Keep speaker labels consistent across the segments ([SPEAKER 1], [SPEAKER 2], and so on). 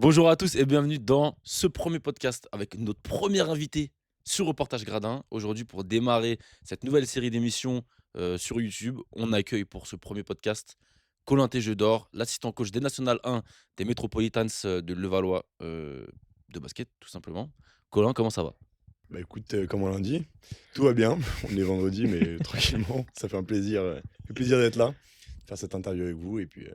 [SPEAKER 1] Bonjour à tous et bienvenue dans ce premier podcast avec notre premier invité sur Reportage Gradin. Aujourd'hui, pour démarrer cette nouvelle série d'émissions sur YouTube, on accueille pour ce premier podcast Colin Jeu d'Or, l'assistant coach des National 1 des Metropolitans de Levallois de basket, tout simplement. Colin, comment ça va?
[SPEAKER 2] Bah écoute, comme on l'a dit, tout va bien. On est vendredi, mais tranquillement, ça fait plaisir d'être là, faire cette interview avec vous et puis,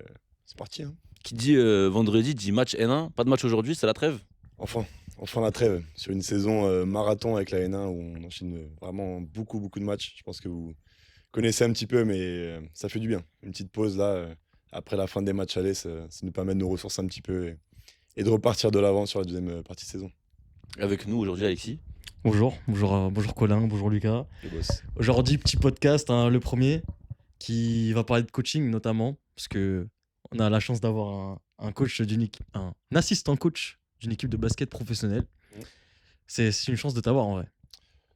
[SPEAKER 2] c'est parti, hein.
[SPEAKER 1] Qui dit vendredi dit match N1. Pas de match aujourd'hui, c'est la trêve?
[SPEAKER 2] Enfin, enfin la trêve sur une saison, marathon avec la N1 où on enchaîne, vraiment beaucoup, beaucoup de matchs. Je pense que vous connaissez un petit peu, mais, ça fait du bien. Une petite pause là, après la fin des matchs allés, ça nous permet de nous ressourcer un petit peu et de repartir de l'avant sur la deuxième partie de saison.
[SPEAKER 1] Avec nous aujourd'hui, Alexis.
[SPEAKER 3] Bonjour Colin, bonjour Lucas.
[SPEAKER 2] Le boss.
[SPEAKER 3] Aujourd'hui, petit podcast, hein, le premier, qui va parler de coaching notamment, parce que on a la chance d'avoir un coach un assistant coach d'une équipe de basket professionnelle.
[SPEAKER 2] Mmh.
[SPEAKER 3] C'est une chance de t'avoir en vrai.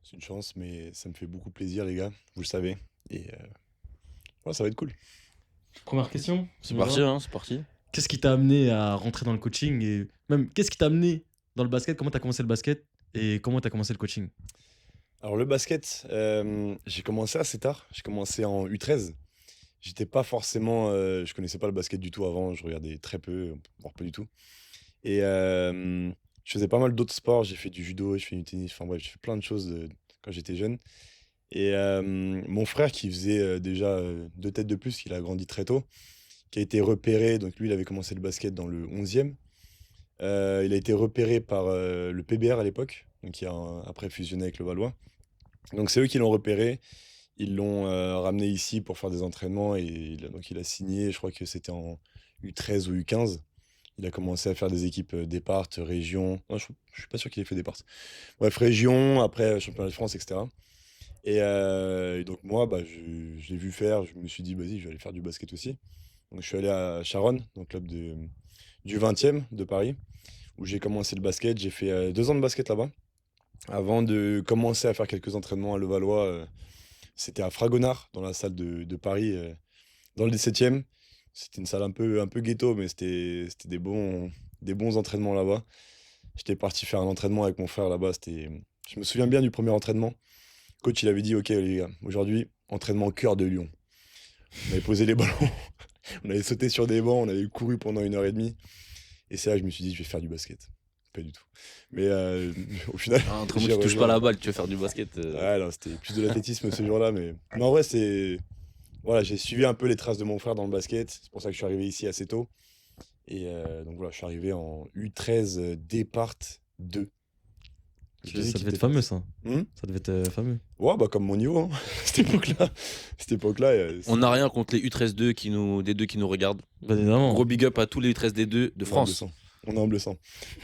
[SPEAKER 2] C'est une chance, mais ça me fait beaucoup plaisir les gars, vous le savez et ouais, ça va être cool.
[SPEAKER 3] Première question.
[SPEAKER 1] C'est parti, hein, c'est parti.
[SPEAKER 3] Qu'est-ce qui t'a amené à rentrer dans le coaching et même qu'est-ce qui t'a amené dans le basket? Comment t'as commencé le basket et comment t'as commencé le coaching?
[SPEAKER 2] Alors le basket, j'ai commencé assez tard. J'ai commencé en U13. J'étais pas forcément, je connaissais pas le basket du tout avant. Je regardais très peu, voire pas du tout. Et je faisais pas mal d'autres sports. J'ai fait du judo, j'ai fait du tennis. Enfin bref, j'ai fait plein de choses quand j'étais jeune. Et mon frère qui faisait déjà 2 têtes de plus, il a grandi très tôt, qui a été repéré. Donc lui, il avait commencé le basket dans le 11e. Il a été repéré par le PBR à l'époque, donc qui a après fusionné avec le Valois. Donc c'est eux qui l'ont repéré, ils l'ont ramené ici pour faire des entraînements et il a signé, je crois que c'était en U13 ou U15. Il a commencé à faire des équipes départ, région. Non, je suis pas sûr qu'il ait fait départ. Bref, région, après championnat de France, etc. Et donc moi, bah, je l'ai vu faire, je me suis dit, vas-y, je vais aller faire du basket aussi. Donc je suis allé à Charonne, donc club du 20e de Paris, où j'ai commencé le basket. J'ai fait 2 ans de basket là-bas. Avant de commencer à faire quelques entraînements à Levallois, c'était à Fragonard, dans la salle de Paris, dans le 17e. C'était une salle un peu ghetto, mais c'était des bons entraînements là-bas. J'étais parti faire un entraînement avec mon frère là-bas. Je me souviens bien du premier entraînement. Coach, il avait dit, OK les gars, aujourd'hui, entraînement cœur de lion. On avait posé les ballons, on avait sauté sur des bancs, on avait couru pendant 1 heure et demie. Et c'est là que je me suis dit, je vais faire du basket. Pas du tout. Mais au final,
[SPEAKER 1] Ah, entre moi
[SPEAKER 2] j'ai
[SPEAKER 1] qui touche pas
[SPEAKER 2] rejoint.
[SPEAKER 1] la balle, tu veux faire du basket.
[SPEAKER 2] Ouais, non, c'était plus de l'athlétisme ce jour-là, mais en vrai, voilà, j'ai suivi un peu les traces de mon frère dans le basket. C'est pour ça que je suis arrivé ici assez tôt. Et donc voilà, je suis arrivé en U13 Départ 2. Deux
[SPEAKER 3] Ça
[SPEAKER 2] équipes
[SPEAKER 3] devait être
[SPEAKER 2] départ.
[SPEAKER 3] fameux ça.
[SPEAKER 2] Hmm.
[SPEAKER 3] Ça devait être fameux.
[SPEAKER 2] Ouais, bah comme mon niveau, hein, cette époque-là. Cette époque-là,
[SPEAKER 1] On n'a rien contre les U13-2 des deux qui nous regardent.
[SPEAKER 3] Bien évidemment.
[SPEAKER 1] Gros big up à tous les U13D2 de
[SPEAKER 2] on est humble
[SPEAKER 1] France.
[SPEAKER 2] sang. On est humble sang.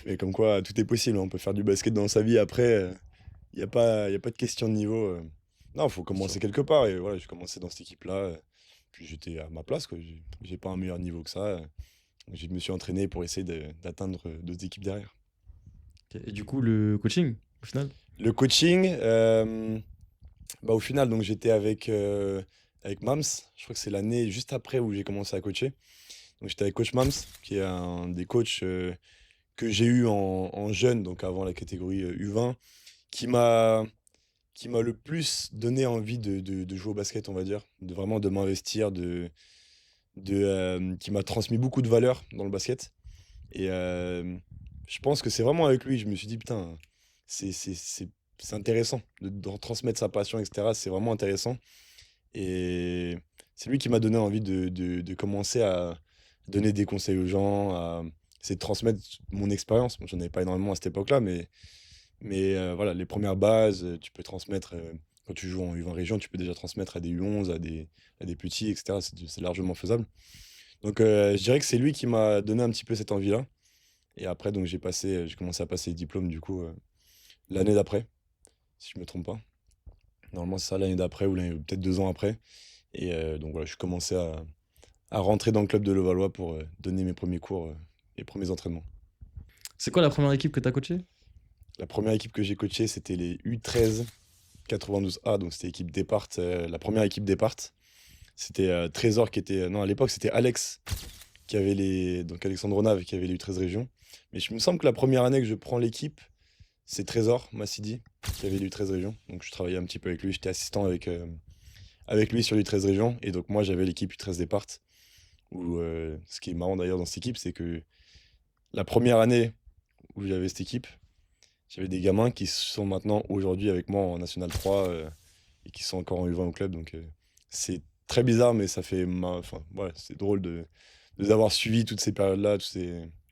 [SPEAKER 2] Mais comme quoi, tout est possible, hein. On peut faire du basket dans sa vie après. Il y a pas de question de niveau. Non, il faut commencer quelque part. Et voilà, j'ai commencé dans cette équipe-là. Puis j'étais à ma place, quoi. J'ai pas un meilleur niveau que ça. Je me suis entraîné pour essayer d'atteindre d'autres équipes derrière.
[SPEAKER 3] Ok. Et du coup, le coaching, au final?
[SPEAKER 2] Le coaching, bah, au final, donc j'étais avec Mams. Je crois que c'est l'année juste après où j'ai commencé à coacher. Donc j'étais avec coach Mams, qui est un des coachs que j'ai eu en jeune, donc avant la catégorie U20, qui m'a qui m'a le plus donné envie de jouer au basket, on va dire, de vraiment de m'investir, qui m'a transmis beaucoup de valeurs dans le basket. Et je pense que c'est vraiment avec lui, je me suis dit, putain, c'est intéressant de retransmettre sa passion, etc. C'est vraiment intéressant. Et c'est lui qui m'a donné envie de commencer à donner des conseils aux gens, à essayer de transmettre mon expérience. Bon, j'en avais pas énormément à cette époque-là, mais voilà, les premières bases, tu peux transmettre, quand tu joues en U20 région, tu peux déjà transmettre à des U11, à des petits, etc. C'est largement faisable. Donc je dirais que c'est lui qui m'a donné un petit peu cette envie-là. Et après, donc j'ai commencé à passer les diplômes du coup l'année d'après, si je me trompe pas. Normalement, c'est ça l'année d'après ou peut-être 2 ans après. Et donc voilà, je suis commencé à rentrer dans le club de Levallois pour donner mes premiers cours, mes premiers entraînements.
[SPEAKER 3] C'est quoi la première équipe que t'as coachée?
[SPEAKER 2] La première équipe que j'ai coachée, c'était les U13 92A, donc c'était équipe départ, la première équipe départ. C'était Trésor qui était. Non, à l'époque, c'était Alex qui avait donc Alexandre Nave, qui avait les U13 régions. Mais il me semble que la première année que je prends l'équipe, c'est Trésor Massidi, qui avait les U13 régions. Donc je travaillais un petit peu avec lui, j'étais assistant avec lui sur les 13 régions. Et donc moi, j'avais l'équipe U13 Départ. Où, ce qui est marrant d'ailleurs dans cette équipe, c'est que la première année où j'avais cette équipe, j'avais des gamins qui sont maintenant aujourd'hui avec moi en National 3 et qui sont encore en U20 au club. Donc c'est très bizarre, mais ça fait. Enfin, ouais, c'est drôle de les avoir suivis toutes ces périodes-là,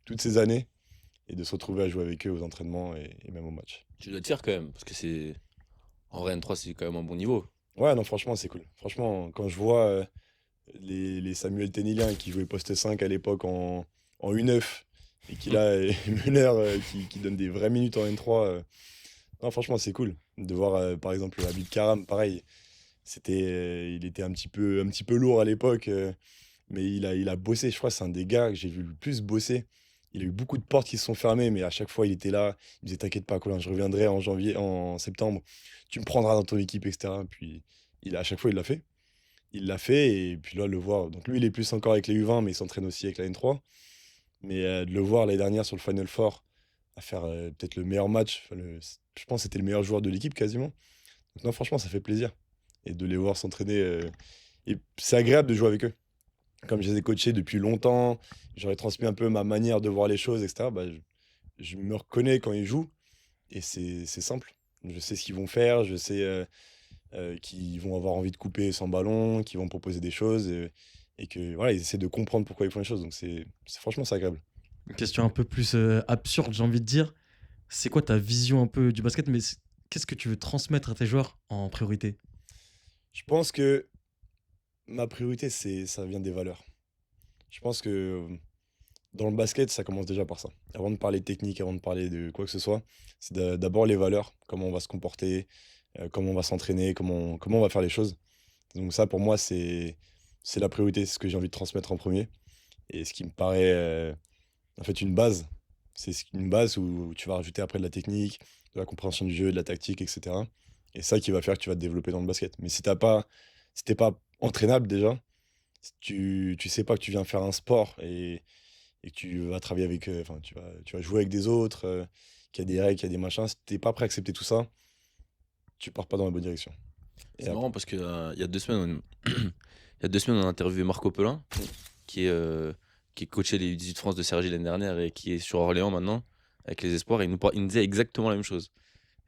[SPEAKER 2] toutes ces années, et de se retrouver à jouer avec eux aux entraînements et même au match.
[SPEAKER 1] Tu dois te fier quand même, parce que c'est. En vrai, N3, c'est quand même un bon niveau.
[SPEAKER 2] Ouais, non, franchement, c'est cool. Franchement, quand je vois les Samuel Ténilien qui jouaient poste 5 à l'époque en U9 et qui là est meneur qui donne des vraies minutes en N3. Non, franchement, c'est cool de voir par exemple Habib Karam, pareil. Il était un petit peu lourd à l'époque, mais il a bossé. Je crois que c'est un des gars que j'ai vu le plus bosser. Il a eu beaucoup de portes qui se sont fermées, mais à chaque fois, il était là. Il disait, t'inquiète pas, Colin, je reviendrai en janvier, en septembre. Tu me prendras dans ton équipe, etc. Puis à chaque fois, il l'a fait. Il l'a fait, et puis là, le voir. Donc lui, il est plus encore avec les U20, mais il s'entraîne aussi avec la N3. Mais de le voir l'année dernière sur le Final Four, à faire peut-être le meilleur match, enfin, je pense que c'était le meilleur joueur de l'équipe quasiment. Donc non, franchement, ça fait plaisir. Et de les voir s'entraîner. Et c'est agréable de jouer avec eux. Comme je les ai coachés depuis longtemps, j'aurais transmis un peu ma manière de voir les choses, etc. Bah, je me reconnais quand ils jouent. Et c'est simple. Je sais ce qu'ils vont faire, je sais qu'ils vont avoir envie de couper sans ballon, qu'ils vont proposer des choses. Et que voilà, ils essaient de comprendre pourquoi ils font les choses. Donc franchement, c'est agréable.
[SPEAKER 3] Une question un peu plus absurde, j'ai envie de dire. C'est quoi ta vision un peu du basket, mais qu'est-ce que tu veux transmettre à tes joueurs en priorité?
[SPEAKER 2] Je pense que ma priorité, ça vient des valeurs. Je pense que dans le basket, ça commence déjà par ça. Avant de parler de technique, avant de parler de quoi que ce soit, c'est d'abord les valeurs, comment on va se comporter, comment on va s'entraîner, comment on va faire les choses. Donc ça, pour moi, c'est la priorité, c'est ce que j'ai envie de transmettre en premier. Et ce qui me paraît en fait une base. C'est une base où tu vas rajouter après de la technique, de la compréhension du jeu, de la tactique, etc. Et ça qui va faire que tu vas te développer dans le basket. Mais si t'es pas entraînable déjà, si tu sais pas que tu viens faire un sport et que tu vas travailler avec, enfin, tu vas jouer avec des autres, qu'il y a des règles, qu'il y a des machins, si t'es pas prêt à accepter tout ça, tu pars pas dans la bonne direction. Et
[SPEAKER 1] C'est
[SPEAKER 2] après,
[SPEAKER 1] marrant parce que il y a 2 semaines, il y a 2 semaines, on a interviewé Marco Pelin, qui coachait les U18 France de Cergy l'année dernière et qui est sur Orléans maintenant, avec les espoirs. Et il nous disait exactement la même chose.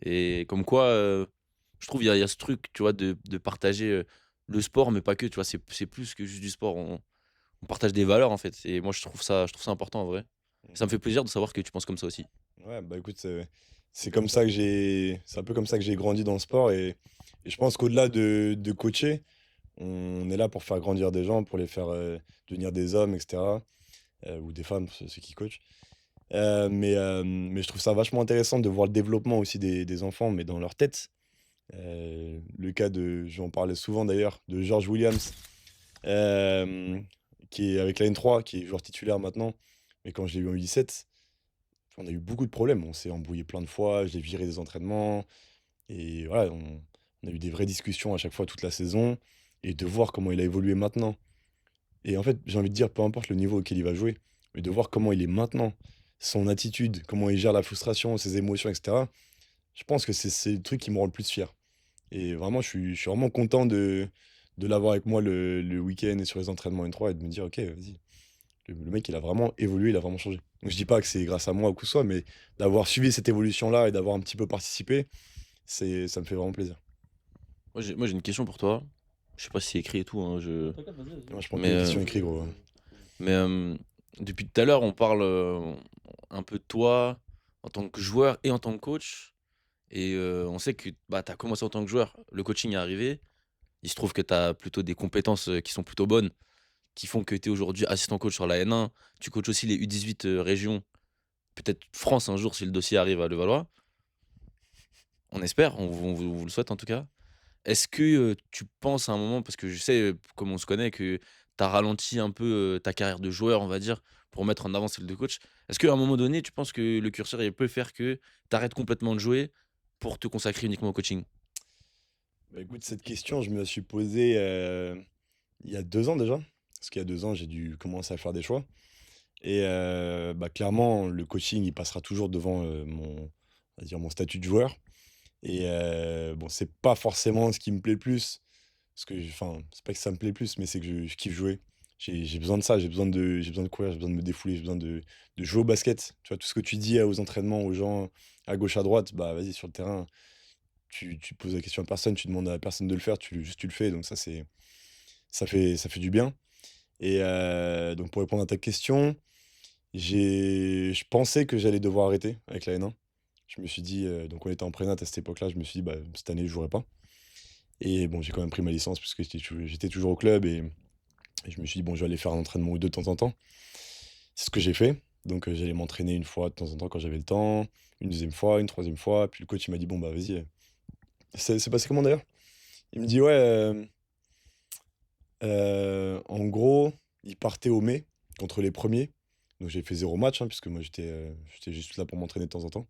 [SPEAKER 1] Et comme quoi, je trouve il y a ce truc, tu vois, de partager le sport, mais pas que, tu vois, c'est plus que juste du sport. On partage des valeurs, en fait. Et moi, je trouve ça important, en vrai. Ça me fait plaisir de savoir que tu penses comme ça aussi.
[SPEAKER 2] ouais, bah écoute, c'est comme ça que c'est un peu comme ça que j'ai grandi dans le sport et je pense qu'au-delà de coacher, on est là pour faire grandir des gens, pour les faire devenir des hommes, etc. Ou des femmes, ceux qui coachent. Mais je trouve ça vachement intéressant de voir le développement aussi des enfants, mais dans leur tête. Le cas j'en parlais souvent d'ailleurs, de George Williams, euh, qui est avec la N3, qui est joueur titulaire maintenant. Mais quand je l'ai eu en U17, on a eu beaucoup de problèmes. On s'est embrouillé plein de fois, je l'ai viré des entraînements. Et voilà, on a eu des vraies discussions à chaque fois toute la saison. Et de voir comment il a évolué maintenant. Et en fait, j'ai envie de dire, peu importe le niveau auquel il va jouer, mais de voir comment il est maintenant, son attitude, comment il gère la frustration, ses émotions, etc. Je pense que c'est le truc qui me rend le plus fier. Et vraiment, je suis vraiment content de l'avoir avec moi le week-end et sur les entraînements N3 et de me dire, ok, vas-y, le mec, il a vraiment évolué, il a vraiment changé. Donc je dis pas que c'est grâce à moi ou quoi que ce soit, mais d'avoir suivi cette évolution-là et d'avoir un petit peu participé, ça me fait vraiment plaisir.
[SPEAKER 1] Moi, j'ai une question pour toi. Je sais pas si c'est écrit et tout, hein,
[SPEAKER 2] Moi, je prends que
[SPEAKER 1] mais,
[SPEAKER 2] les questions écrites, gros.
[SPEAKER 1] mais depuis tout à l'heure, on parle un peu de toi en tant que joueur et en tant que coach. Et on sait que bah, tu as commencé en tant que joueur, le coaching est arrivé. Il se trouve que tu as plutôt des compétences qui sont plutôt bonnes, qui font que tu es aujourd'hui assistant coach sur la N1. Tu coaches aussi les U18 régions, peut-être France un jour si le dossier arrive à Levallois. On espère, on vous le souhaite en tout cas. Est-ce que tu penses à un moment, parce que je sais, comme on se connaît, que tu as ralenti un peu ta carrière de joueur, on va dire, pour mettre en avant celle de coach. Est-ce qu'à un moment donné, tu penses que le curseur il peut faire que tu arrêtes complètement de jouer pour te consacrer uniquement au coaching?
[SPEAKER 2] Bah, écoute, cette question, je me la suis posée il y a 2 ans déjà. Parce qu'il y a 2 ans, j'ai dû commencer à faire des choix. Et clairement, le coaching, il passera toujours devant on va dire mon statut de joueur. Et bon, c'est pas forcément ce qui me plaît le plus. Parce que, enfin, c'est pas que ça me plaît le plus, mais c'est que je kiffe jouer. J'ai besoin de ça, j'ai besoin de courir, j'ai besoin de me défouler, j'ai besoin de jouer au basket. Tu vois, tout ce que tu dis aux entraînements, aux gens, à gauche, à droite, bah vas-y, sur le terrain, tu poses la question à personne, tu demandes à personne de le faire, juste tu le fais. Donc ça fait du bien. Et donc pour répondre à ta question, je pensais que j'allais devoir arrêter avec la N1. Je me suis dit, donc on était en prénat à cette époque-là, je me suis dit, bah, cette année, je jouerai pas. Et bon, j'ai quand même pris ma licence puisque j'étais toujours au club et je me suis dit, bon, je vais aller faire un entraînement ou deux de temps en temps. C'est ce que j'ai fait. Donc j'allais m'entraîner une fois de temps en temps quand j'avais le temps, une deuxième fois, une troisième fois. Puis le coach, il m'a dit, bon, bah vas-y. C'est passé comment d'ailleurs? Il me dit, ouais, en gros, il partait au mai contre les premiers. Donc j'ai fait 0 match, hein, puisque moi j'étais juste là pour m'entraîner de temps en temps.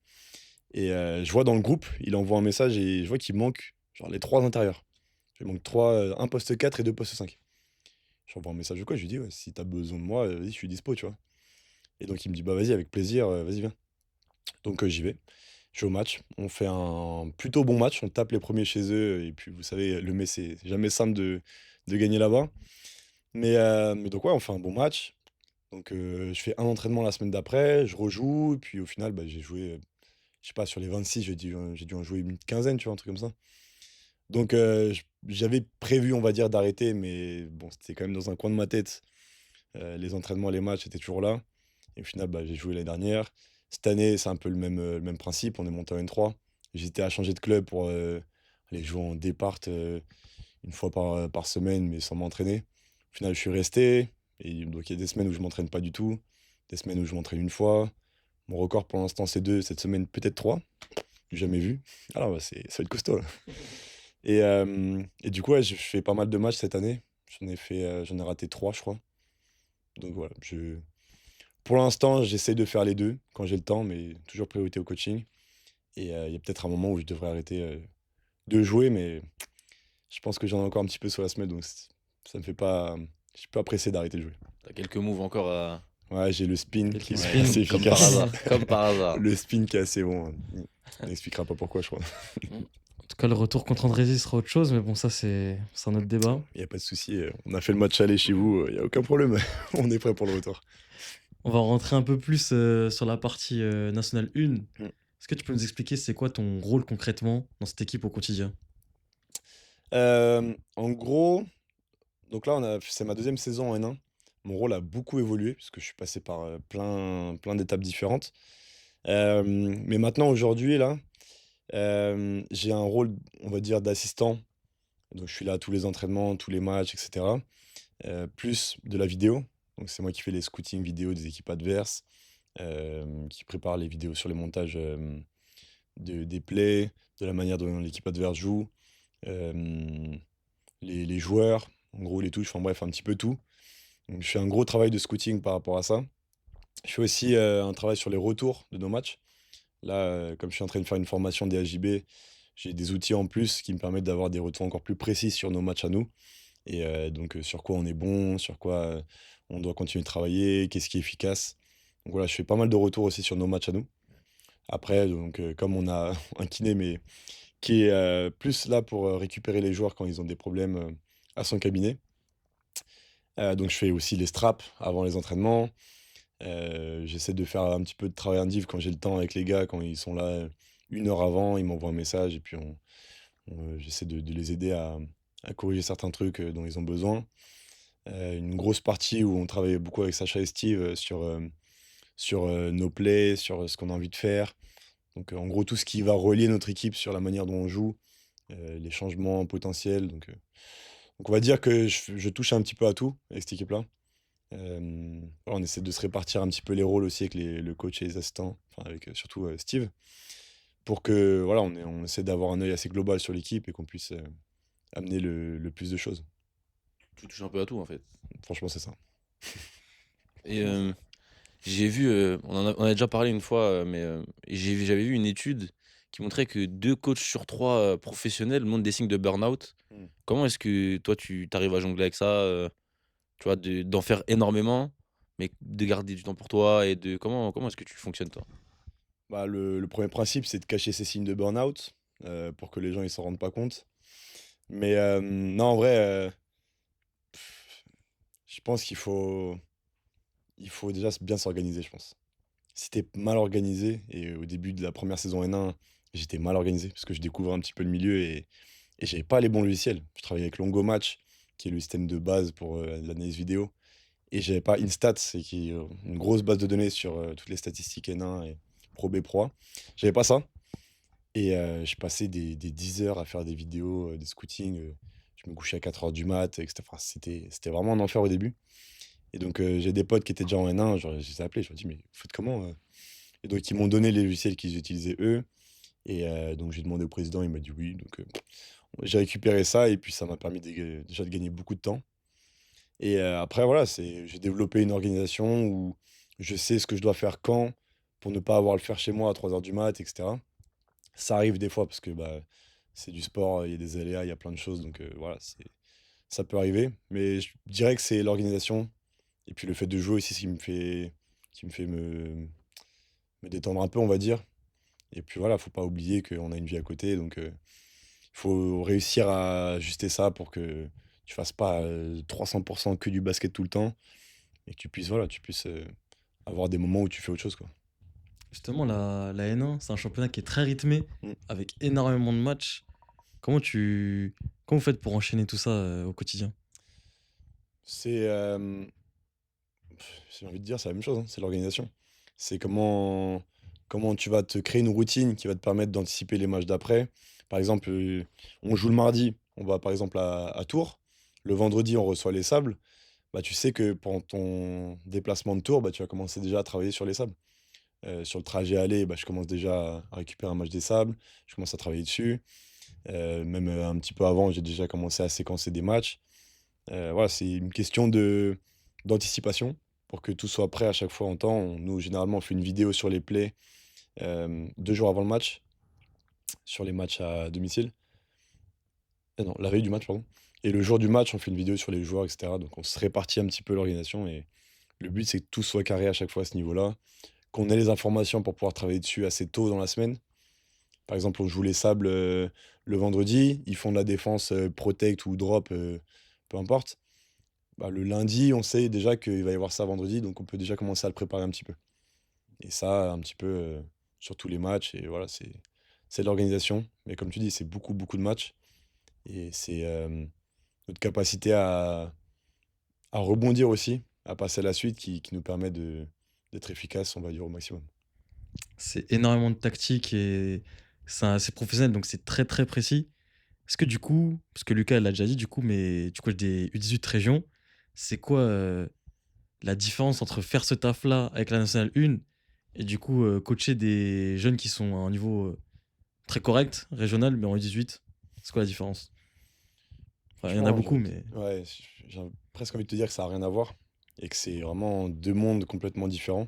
[SPEAKER 2] Et je vois dans le groupe, il envoie un message et je vois qu'il manque genre les 3 intérieurs. Il manque 3, un poste 4 et 2 postes 5. J'envoie un message ou quoi, je lui dis: «Ouais, si t'as besoin de moi, vas-y, je suis dispo», tu vois? Et donc il me dit: «Bah, vas-y, avec plaisir, vas-y, viens». Donc j'y vais. Je vais au match. On fait un plutôt bon match. On tape les premiers chez eux et puis vous savez, le Metz, c'est jamais simple de gagner là-bas. Mais donc ouais, on fait un bon match. Donc je fais un entraînement la semaine d'après, je rejoue et puis au final, bah, j'ai joué, je sais pas, sur les 26, j'ai dû en jouer une quinzaine, tu vois? Un truc comme ça. Donc j'avais prévu, on va dire, d'arrêter, mais bon, c'était quand même dans un coin de ma tête. Les entraînements, les matchs étaient toujours là. Et au final, bah, j'ai joué l'année dernière. Cette année, c'est un peu le même principe. On est monté en N3. J'hésitais à changer de club pour aller jouer en départ une fois par semaine, mais sans m'entraîner. Au final, je suis resté. Et donc, il y a des semaines où je m'entraîne pas du tout, des semaines où je m'entraîne une fois. Mon record pour l'instant, c'est 2. Cette semaine, peut-être 3. Jamais vu. Alors, bah, ça va être costaud, là. Et du coup, ouais, je fais pas mal de matchs cette année. J'en ai raté 3, je crois. Donc voilà, pour l'instant, j'essaie de faire les 2 quand j'ai le temps, mais toujours priorité au coaching. Et il y a peut-être un moment où je devrais arrêter de jouer, mais je pense que j'en ai encore un petit peu sur la semelle, donc ça me fait pas. Je suis pas pressé d'arrêter de jouer.
[SPEAKER 1] T'as quelques moves encore à.
[SPEAKER 2] Ouais, j'ai le spin qui
[SPEAKER 3] Quelques
[SPEAKER 2] est
[SPEAKER 1] Ouais,
[SPEAKER 3] spins.
[SPEAKER 2] assez
[SPEAKER 1] comme par
[SPEAKER 2] efficace.
[SPEAKER 1] hasard. Comme par hasard.
[SPEAKER 2] Le spin qui est assez bon. On n'expliquera pas pourquoi, je crois.
[SPEAKER 3] En tout cas, le retour contre Andrézy sera autre chose, mais bon, ça, c'est un autre débat.
[SPEAKER 2] Il n'y a pas de souci. On a fait le match aller chez vous, il n'y a aucun problème. On est prêt pour le retour.
[SPEAKER 3] On va rentrer un peu plus sur la partie nationale 1.
[SPEAKER 2] Mm.
[SPEAKER 3] Est-ce que tu peux nous expliquer c'est quoi ton rôle concrètement dans cette équipe au quotidien?
[SPEAKER 2] En gros, donc là, c'est ma deuxième saison en N1. Mon rôle a beaucoup évolué puisque je suis passé par plein d'étapes différentes. Mais maintenant, aujourd'hui, là, j'ai un rôle, on va dire, d'assistant. Donc, je suis là à tous les entraînements, tous les matchs, etc. Plus de la vidéo. Donc, c'est moi qui fais les scootings vidéo des équipes adverses, qui prépare les vidéos sur les montages des plays, de la manière dont l'équipe adverse joue, euh, les joueurs, en gros, les touches, enfin bref, un petit peu tout. Donc, je fais un gros travail de scouting par rapport à ça. Je fais aussi un travail sur les retours de nos matchs. Là, comme je suis en train de faire une formation des DHJB, j'ai des outils en plus qui me permettent d'avoir des retours encore plus précis sur nos matchs à nous. Et donc, sur quoi on est bon, sur quoi on doit continuer de travailler, qu'est-ce qui est efficace. Donc voilà, je fais pas mal de retours aussi sur nos matchs à nous. Après, donc, comme on a un kiné, mais qui est plus là pour récupérer les joueurs quand ils ont des problèmes à son cabinet. Donc, je fais aussi les straps avant les entraînements. J'essaie de faire un petit peu de travail indiv quand j'ai le temps avec les gars, quand ils sont là 1 heure avant, ils m'envoient un message et puis j'essaie de les aider à corriger certains trucs dont ils ont besoin. Une grosse partie où on travaille beaucoup avec Sacha et Steve sur nos plays, sur ce qu'on a envie de faire. Donc en gros, tout ce qui va relier notre équipe sur la manière dont on joue, les changements potentiels. Donc on va dire que je touche un petit peu à tout avec cette équipe-là. Voilà, on essaie de se répartir un petit peu les rôles aussi avec le coach et les assistants, enfin avec surtout Steve, pour que voilà, on essaie d'avoir un œil assez global sur l'équipe et qu'on puisse amener le plus de choses.
[SPEAKER 1] Tu touches un peu à tout en fait.
[SPEAKER 2] Franchement, c'est ça.
[SPEAKER 1] Et j'ai vu, on a déjà parlé une fois, mais j'avais vu une étude qui montrait que 2 coachs sur 3 professionnels montrent des signes de burn-out.
[SPEAKER 2] Mm.
[SPEAKER 1] Comment est-ce que toi tu arrives à jongler avec ça, tu vois, d'en faire énormément, mais de garder du temps pour toi et de comment est-ce que tu fonctionnes toi?
[SPEAKER 2] Bah, le premier principe, c'est de cacher ses signes de burn-out, pour que les gens ils s'en rendent pas compte. Mais non, en vrai, je pense il faut déjà bien s'organiser, je pense. Si tu mal organisé et au début de la première saison N1, j'étais mal organisé parce que je découvrais un petit peu le milieu et j'avais pas les bons logiciels. Je travaillais avec Longomatch, qui est le système de base pour, l'analyse vidéo et j'avais pas InStats, c'est qui est, une grosse base de données sur, toutes les statistiques N1 et Pro B Pro A. J'avais pas ça et je passais des 10 heures à faire des vidéos, des scootings, je me couchais à 4 heures du mat et cetera. Enfin, c'était vraiment un enfer au début et donc j'ai des potes qui étaient déjà en N1, genre, je les ai appelés, je leur ai dit: «Mais vous faites comment, et donc ils m'ont donné les logiciels qu'ils utilisaient eux et donc j'ai demandé au président, il m'a dit: «Oui», donc j'ai récupéré ça et puis ça m'a permis déjà de gagner beaucoup de temps et après voilà, j'ai développé une organisation où je sais ce que je dois faire quand, pour ne pas avoir à le faire chez moi à 3 heures du mat et cetera. Ça arrive des fois parce que, bah, c'est du sport, il y a des aléas, il y a plein de choses donc voilà, ça peut arriver mais je dirais que c'est l'organisation et puis le fait de jouer aussi, ce qui me fait me détendre un peu, on va dire. Et puis voilà, faut pas oublier qu'on a une vie à côté, donc faut réussir à ajuster ça pour que tu fasses pas 300 que du basket tout le temps et que tu puisses avoir des moments où tu fais autre chose, quoi.
[SPEAKER 3] Justement, la N1, c'est un championnat qui est très rythmé,
[SPEAKER 2] Mmh.
[SPEAKER 3] avec énormément de matchs. Comment tu comment vous faites pour enchaîner tout ça, au quotidien?
[SPEAKER 2] C'est, j'ai envie de dire, c'est la même chose, hein, c'est l'organisation. C'est comment tu vas te créer une routine qui va te permettre d'anticiper les matchs d'après. Par exemple, on joue le mardi, on va par exemple à Tours. Le vendredi, on reçoit les Sables. Bah, tu sais que pendant ton déplacement de Tours, bah, tu vas commencer déjà à travailler sur les Sables. Sur le trajet aller, bah, je commence déjà à récupérer un match des Sables, je commence à travailler dessus. Même, un petit peu avant, j'ai déjà commencé à séquencer des matchs. Voilà, c'est une question d'anticipation pour que tout soit prêt à chaque fois en temps. Nous, généralement, on fait une vidéo sur les plays, 2 jours avant le match, sur les matchs à domicile. Non, la veille du match, pardon. Et le jour du match, on fait une vidéo sur les joueurs et cetera. Donc on se répartit un petit peu l'organisation et le but, c'est que tout soit carré à chaque fois à ce niveau-là, qu'on ait les informations pour pouvoir travailler dessus assez tôt dans la semaine. Par exemple, on joue les Sables, le vendredi, ils font de la défense, protect ou drop, peu importe. Bah, le lundi, on sait déjà qu'il va y avoir ça vendredi, donc on peut déjà commencer à le préparer un petit peu. Et ça, un petit peu, sur tous les matchs et voilà, c'est de l'organisation. Mais comme tu dis, c'est beaucoup, beaucoup de matchs et c'est, notre capacité à rebondir aussi, à passer à la suite qui nous permet d'être efficace, on va dire, au maximum.
[SPEAKER 3] C'est énormément de tactique et c'est professionnel, donc c'est très, très précis. Est-ce que du coup parce que Lucas l'a déjà dit du coup, mais tu coaches des U18 régions. C'est quoi, la différence entre faire ce taf-là avec la nationale 1 et du coup, coacher des jeunes qui sont à un niveau, très correct, régional, mais en U18? C'est quoi la différence? Enfin, il y en a
[SPEAKER 2] Franchement, j'ai
[SPEAKER 3] beaucoup,
[SPEAKER 2] envie de
[SPEAKER 3] mais
[SPEAKER 2] ouais, j'ai presque envie de te dire que ça a rien à voir et que c'est vraiment 2 mondes complètement différents.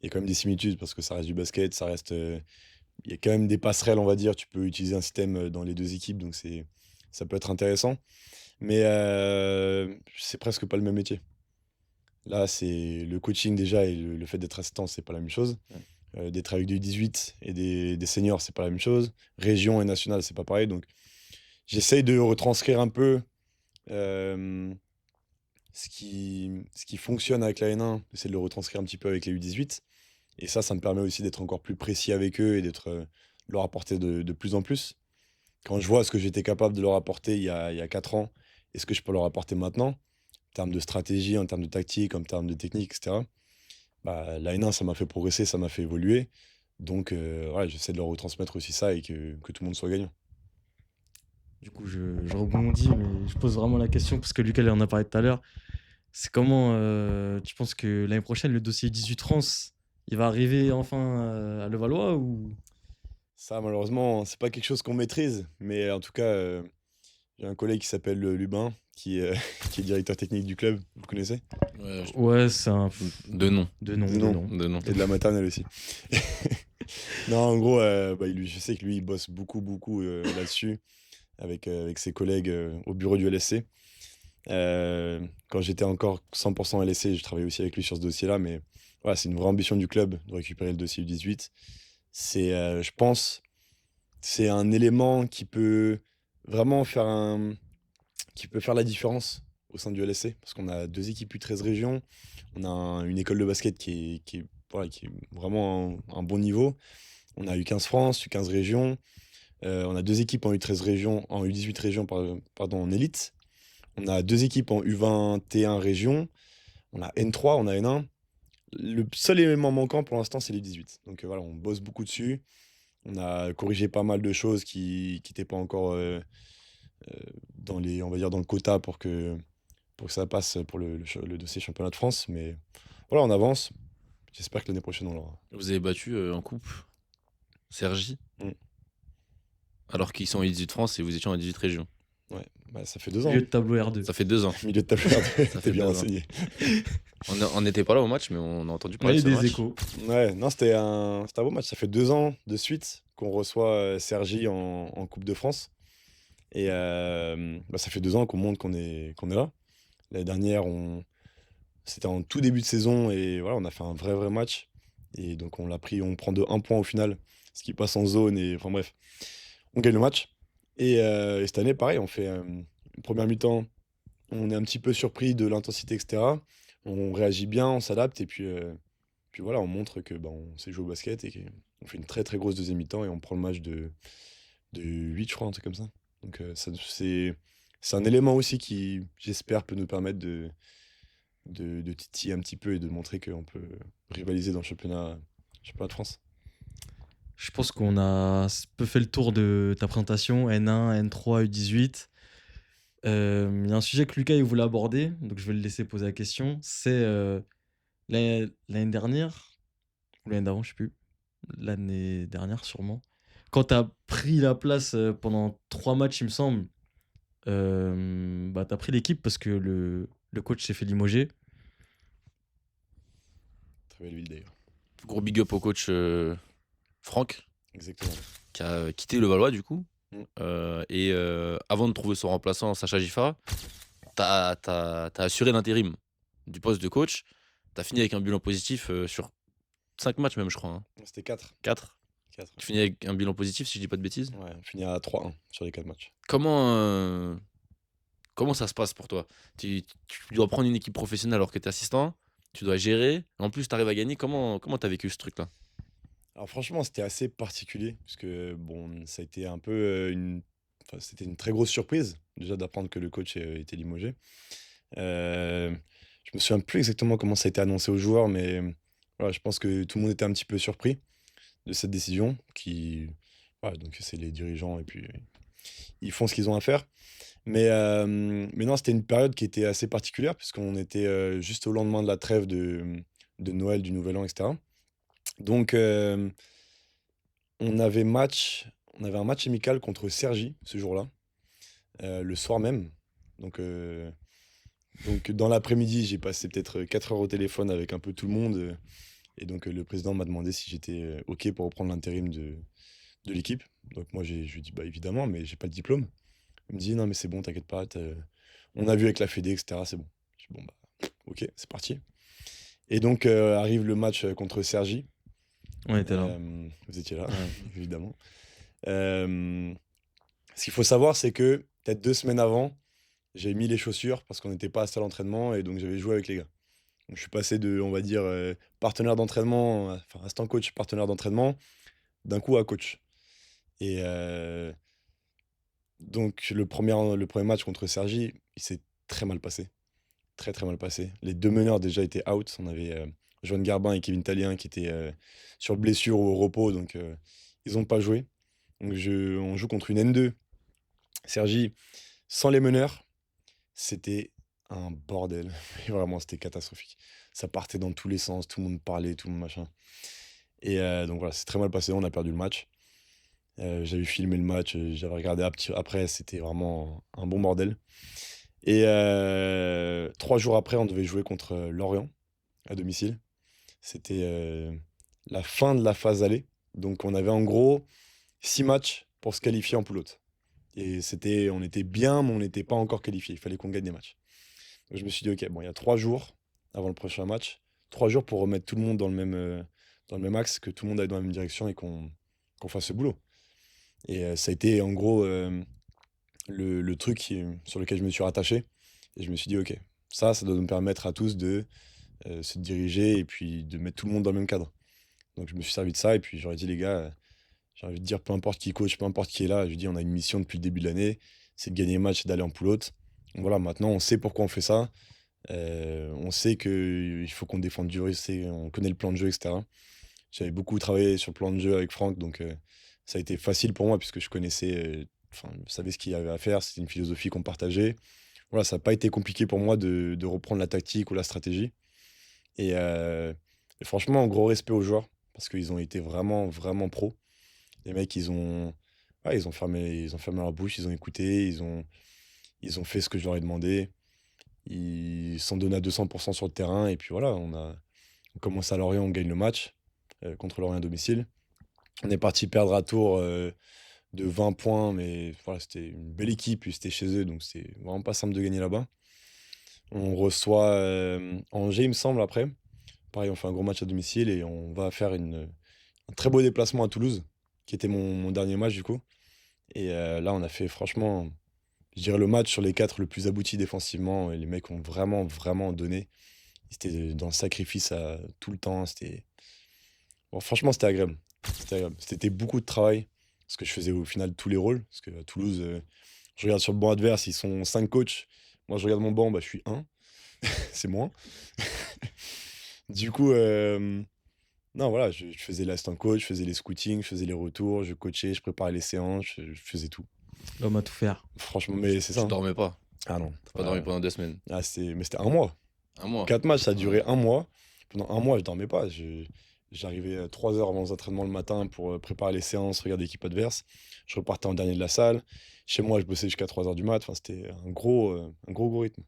[SPEAKER 2] Il y a quand même des similitudes parce que ça reste du basket, ça reste, il y a quand même des passerelles, on va dire. Tu peux utiliser un système, dans les 2 équipes, donc ça peut être intéressant. Mais, c'est presque pas le même métier. Là, c'est le coaching déjà et le fait d'être assistant, c'est pas la même chose.
[SPEAKER 3] ouais.
[SPEAKER 2] D'être avec des U18 et des seniors, c'est pas la même chose. Région et nationale, c'est pas pareil. Donc j'essaye de retranscrire un peu, hem, ce qui fonctionne avec la N1, j'essaie de le retranscrire un petit peu avec les U18 et ça me permet aussi d'être encore plus précis avec eux et de leur apporter de plus en plus. Quand je vois ce que j'étais capable de leur apporter il y a 4 ans et ce que je peux leur apporter maintenant, en termes de stratégie, en termes de tactique, en termes de technique et cetera, bah, la N1, ça m'a fait progresser, ça m'a fait évoluer. Donc voilà, j'essaie de leur retransmettre aussi ça et que tout le monde soit gagnant.
[SPEAKER 3] Du coup, je rebondis, mais je pose vraiment la question parce que Lucas, il en a parlé tout à l'heure. C'est comment, tu penses que l'année prochaine, le dossier 18 France, il va arriver enfin, à Levallois ou?
[SPEAKER 2] Ça, malheureusement, c'est pas quelque chose qu'on maîtrise, mais en tout cas, j'ai un collègue qui s'appelle, Lubin, qui est, qui est directeur technique du club. Vous le connaissez?
[SPEAKER 1] Ouais,
[SPEAKER 3] Ouais, c'est un
[SPEAKER 1] de nom,
[SPEAKER 3] de nom,
[SPEAKER 2] De
[SPEAKER 3] de
[SPEAKER 2] nom
[SPEAKER 3] nom.
[SPEAKER 1] de nom.
[SPEAKER 2] et de la maternelle aussi. Non, en gros, bah, je sais que lui, il bosse beaucoup, beaucoup, là-dessus avec ses collègues, au bureau du LSC Quand j'étais encore 100% LSC, je travaillais aussi avec lui sur ce dossier-là, mais voilà, c'est une vraie ambition du club de récupérer le dossier U18. C'est, je pense, c'est un élément vraiment faire qui peut faire la différence au sein du LSC, parce qu'on a 2 équipes U13 régions, on a une école de basket voilà, qui est vraiment un bon niveau. On a U15 France, U15 régions, on a 2 équipes en U13 région, en U18 région, pardon, en élite. On a 2 équipes en U21 région, on a N3, on a N1. Le seul élément manquant pour l'instant, c'est les 18. Donc voilà, on bosse beaucoup dessus. On a corrigé pas mal de choses qui n'étaient pas encore on va dire dans le quota pour que ça passe pour le dossier championnat de France. Mais voilà, on avance. J'espère que l'année prochaine, on l'aura.
[SPEAKER 1] Vous avez battu en coupe Cergy,
[SPEAKER 2] Mm.
[SPEAKER 1] alors qu'ils sont en 18 France et vous étiez en 18 régions.
[SPEAKER 2] Ouais, bah, ça fait 2 ans.
[SPEAKER 3] Milieu de tableau R2.
[SPEAKER 1] Ça fait 2 ans.
[SPEAKER 2] Milieu de table,
[SPEAKER 1] Ça
[SPEAKER 2] t'es
[SPEAKER 1] fait
[SPEAKER 2] bien
[SPEAKER 1] 2 ans.
[SPEAKER 2] renseigné.
[SPEAKER 1] On n'était pas là au match, mais on a entendu
[SPEAKER 3] Il
[SPEAKER 1] parler
[SPEAKER 3] y a
[SPEAKER 1] de ce
[SPEAKER 3] des
[SPEAKER 1] match.
[SPEAKER 3] échos.
[SPEAKER 2] Ouais, non, c'était un beau match. Ça fait 2 ans de suite qu'on reçoit Cergy en Coupe de France. Et bah, ça fait 2 ans qu'on montre qu'on est là. L'année dernière, c'était en tout début de saison et voilà, on a fait un vrai match. Et donc on prend de 1 point au final, ce qui passe en zone et enfin bref, on gagne le match. Et cette année, pareil, on fait une première mi-temps, on est un petit peu surpris de l'intensité, etc. On réagit bien, on s'adapte et puis voilà, on montre que bah, on sait jouer au basket et qu'on fait une très grosse deuxième mi-temps et on prend le match de 8, je crois, un truc comme ça. Donc c'est un élément aussi qui, j'espère, peut nous permettre de titiller un petit peu et de montrer qu'on peut rivaliser dans le championnat de France.
[SPEAKER 3] Je pense qu'on a un peu fait le tour de ta présentation, N1, N3, U18. Il y a un sujet que Lucas il voulait aborder, donc je vais le laisser poser la question. C'est l'année dernière, ou l'année d'avant, je sais plus, l'année dernière sûrement, quand tu as pris la place pendant 3 matchs, il me semble, bah, tu as pris l'équipe parce que le coach s'est fait limoger.
[SPEAKER 2] Très belle ville d'ailleurs.
[SPEAKER 1] Gros big up au coach Franck,
[SPEAKER 2] Exactement.
[SPEAKER 1] qui a quitté le Valois du coup.
[SPEAKER 2] Mm.
[SPEAKER 1] Et avant de trouver son remplaçant, Sacha Gifa, t'as assuré l'intérim du poste de coach. T'as fini avec un bilan positif sur 5 matchs même, je crois. Hein.
[SPEAKER 2] C'était 4.
[SPEAKER 1] 4.
[SPEAKER 2] 4.
[SPEAKER 1] Tu finis avec un bilan positif, si je dis pas de bêtises.
[SPEAKER 2] Ouais, on finit à 3-1 sur les 4 matchs.
[SPEAKER 1] Comment ça se passe pour toi? Tu dois prendre une équipe professionnelle alors que tu es assistant, tu dois gérer, en plus tu arrives à gagner. Comment tu as vécu ce truc-là?
[SPEAKER 2] Alors franchement, c'était assez particulier, parce que bon, ça a été un peu enfin, c'était une très grosse surprise, déjà d'apprendre que le coach était limogé. Euh, je me souviens plus exactement comment ça a été annoncé aux joueurs, mais voilà, je pense que tout le monde était un petit peu surpris de cette décision, voilà, donc c'est les dirigeants, et puis ils font ce qu'ils ont à faire. Mais non, c'était une période qui était assez particulière, puisqu'on était juste au lendemain de la trêve de Noël, du Nouvel An, etc. Donc, on avait un match amical contre Cergy ce jour-là, le soir même. Donc, dans l'après-midi, j'ai passé peut-être 4 heures au téléphone avec un peu tout le monde. Et donc, le président m'a demandé si j'étais OK pour reprendre l'intérim de l'équipe. Donc, moi, je lui ai dit bah, évidemment, mais j'ai pas le diplôme. Il me dit non, mais c'est bon, t'inquiète pas. On a vu avec la Fédé, etc. C'est bon. Je dis bon, bah, OK, c'est parti. Et donc, arrive le match contre Cergy.
[SPEAKER 3] On était là.
[SPEAKER 2] Vous étiez là,
[SPEAKER 3] Ouais.
[SPEAKER 2] évidemment. Ce qu'il faut savoir, c'est que peut-être 2 semaines avant, j'ai mis les chaussures parce qu'on n'était pas assez à l'entraînement et donc j'avais joué avec les gars. Donc je suis passé de, on va dire, partenaire d'entraînement, enfin instant coach, partenaire d'entraînement, d'un coup à coach. Et donc le premier match contre Cergy, il s'est très mal passé. Très mal passé. Les 2 meneurs déjà étaient out. On avait Joanne Garbin et Kevin Tallien qui étaient sur blessure ou au repos, donc ils n'ont pas joué. Donc on joue contre une N2. Cergy, sans les meneurs, c'était un bordel. Et vraiment, c'était catastrophique. Ça partait dans tous les sens, tout le monde parlait, tout le monde machin. Et donc voilà, c'est très mal passé, on a perdu le match. J'avais filmé le match, j'avais regardé après, c'était vraiment un bon bordel. Et 3 jours après, on devait jouer contre Lorient, à domicile. C'était la fin de la phase aller. Donc on avait en gros 6 matchs pour se qualifier en poule haute. Et on était bien, mais on n'était pas encore qualifié. Il fallait qu'on gagne des matchs. Donc, je me suis dit, ok, bon, il y a 3 jours avant le prochain match, 3 jours pour remettre tout le monde dans le même axe, que tout le monde aille dans la même direction et qu'on fasse ce boulot. Et ça a été en gros le truc sur lequel je me suis rattaché. Et je me suis dit, ok, ça doit nous permettre à tous de se diriger et puis de mettre tout le monde dans le même cadre. Donc je me suis servi de ça et puis j'aurais dit, les gars, j'ai envie de dire, peu importe qui coach, peu importe qui est là, je lui dis, on a une mission depuis le début de l'année, c'est de gagner le match et d'aller en poule-haute. Donc voilà, maintenant on sait pourquoi on fait ça. On sait qu'il faut qu'on défende du jeu, on connaît le plan de jeu, etc. J'avais beaucoup travaillé sur le plan de jeu avec Franck, donc ça a été facile pour moi puisque je connaissais, enfin, je savais ce qu'il y avait à faire, c'était une philosophie qu'on partageait. Voilà, ça n'a pas été compliqué pour moi de reprendre la tactique ou la stratégie. Et franchement, gros respect aux joueurs parce qu'ils ont été vraiment, vraiment pros. Les mecs, ouais, ils ont fermé leur bouche, ils ont écouté, ils ont fait ce que je leur ai demandé. Ils se sont donnés à 200% sur le terrain. Et puis voilà, on commence à Lorient, on gagne le match contre Lorient à domicile. On est parti perdre à Tours de 20 points, mais voilà, c'était une belle équipe, puis c'était chez eux, donc c'est vraiment pas simple de gagner là-bas. On reçoit Angers, il me semble, après. Pareil, on fait un gros match à domicile et on va faire un très beau déplacement à Toulouse, qui était mon dernier match du coup. Et là, on a fait franchement, je dirais le match sur les 4 le plus abouti défensivement. Et les mecs ont vraiment, vraiment donné. Ils étaient dans le sacrifice tout le temps. Bon, franchement, c'était agréable. C'était agréable. C'était beaucoup de travail, parce que je faisais au final tous les rôles. Parce qu'à Toulouse, je regarde sur le banc adverse, ils sont 5 coachs. Moi, je regarde mon banc, bah, je suis un. C'est moins. Du coup, non, voilà, je faisais l'assistant coach, je faisais les scootings, je faisais les retours, je coachais, je préparais les séances, je faisais tout.
[SPEAKER 3] L'homme à tout faire.
[SPEAKER 2] Franchement, mais c'est ça,
[SPEAKER 1] Tu
[SPEAKER 2] hein.
[SPEAKER 1] dormais pas.
[SPEAKER 2] Ah non.
[SPEAKER 1] T'as pas dormi pendant 2 semaines.
[SPEAKER 2] Mais c'était un mois.
[SPEAKER 1] Un mois.
[SPEAKER 2] 4 matchs, ça a duré
[SPEAKER 1] Ouais.
[SPEAKER 2] un mois. Pendant un mois, je dormais pas. J'arrivais 3 heures avant les entraînements le matin pour préparer les séances, regarder l'équipe adverse. Je repartais en dernier de la salle. Chez moi, je bossais jusqu'à 3 heures du mat. Enfin, c'était un gros rythme.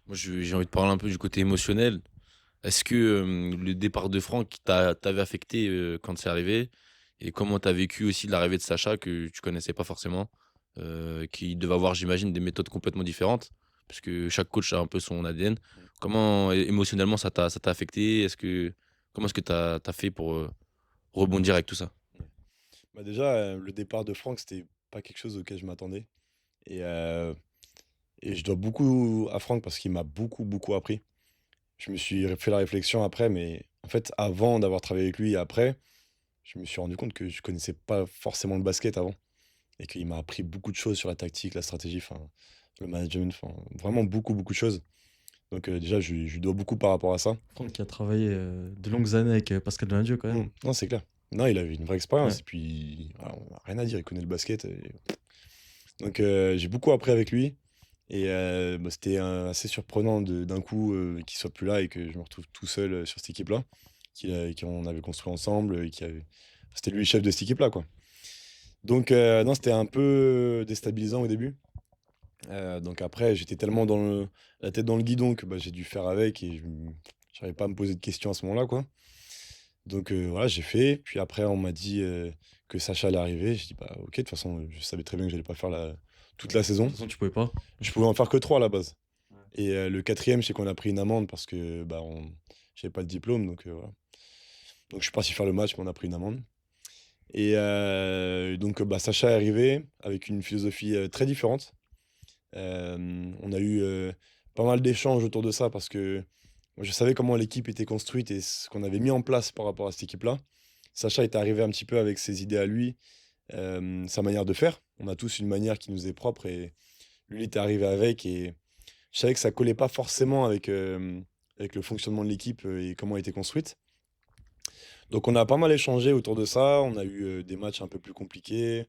[SPEAKER 1] Moi, j'ai envie de parler un peu du côté émotionnel. Est-ce que le départ de Franck t'avait affecté quand c'est arrivé? Et comment t'as vécu aussi l'arrivée de Sacha, que tu connaissais pas forcément, qui devait avoir, j'imagine, des méthodes complètement différentes, parce que chaque coach a un peu son ADN. Comment émotionnellement ça t'a affecté? Comment est-ce que t'as fait pour rebondir avec tout ça?
[SPEAKER 2] Bah déjà, le départ de Franck, c'était pas quelque chose auquel je m'attendais. Et, euh, et je dois beaucoup à Franck parce qu'il m'a beaucoup, beaucoup appris. Je me suis fait la réflexion après, mais en fait, avant d'avoir travaillé avec lui et après, je me suis rendu compte que je connaissais pas forcément le basket avant. Et qu'il m'a appris beaucoup de choses sur la tactique, la stratégie, enfin, le management, enfin, vraiment beaucoup, beaucoup de choses. Donc déjà, je lui dois beaucoup par rapport à ça.
[SPEAKER 3] Franck qui a travaillé de longues années avec Pascal Donadieu quand même.
[SPEAKER 2] Non, c'est clair. Non, il avait une vraie expérience.
[SPEAKER 3] Ouais.
[SPEAKER 2] Et puis, voilà, on n'a rien à dire, il connaît le basket. Donc j'ai beaucoup appris avec lui. Et bah, c'était assez surprenant d'un coup qu'il soit plus là et que je me retrouve tout seul sur cette équipe-là, qu'on avait construit ensemble. C'était lui le chef de cette équipe-là, quoi. Donc non, c'était un peu déstabilisant au début. Donc après, j'étais tellement la tête dans le guidon que bah, j'ai dû faire avec et je n'arrivais pas à me poser de questions à ce moment-là, quoi. Donc voilà, j'ai fait. Puis après, on m'a dit que Sacha allait arriver. J'ai dit, bah ok, de toute façon, je savais très bien que j'allais pas faire toute la
[SPEAKER 3] De
[SPEAKER 2] saison.
[SPEAKER 3] toute façon, tu pouvais pas.
[SPEAKER 2] Je pouvais en faire que 3 à la base.
[SPEAKER 3] Ouais.
[SPEAKER 2] Et le quatrième, c'est qu'on a pris une amende parce que bah, j'avais pas le diplôme. Donc voilà. Donc je suis parti faire le match, mais on a pris une amende. Et donc bah, Sacha est arrivé avec une philosophie très différente. On a eu pas mal d'échanges autour de ça parce que moi, je savais comment l'équipe était construite et ce qu'on avait mis en place par rapport à cette équipe-là. Sacha est arrivé un petit peu avec ses idées à lui, sa manière de faire. On a tous une manière qui nous est propre et lui il était arrivé avec et je savais que ça collait pas forcément avec le fonctionnement de l'équipe et comment elle était construite. Donc on a pas mal échangé autour de ça. On a eu des matchs un peu plus compliqués.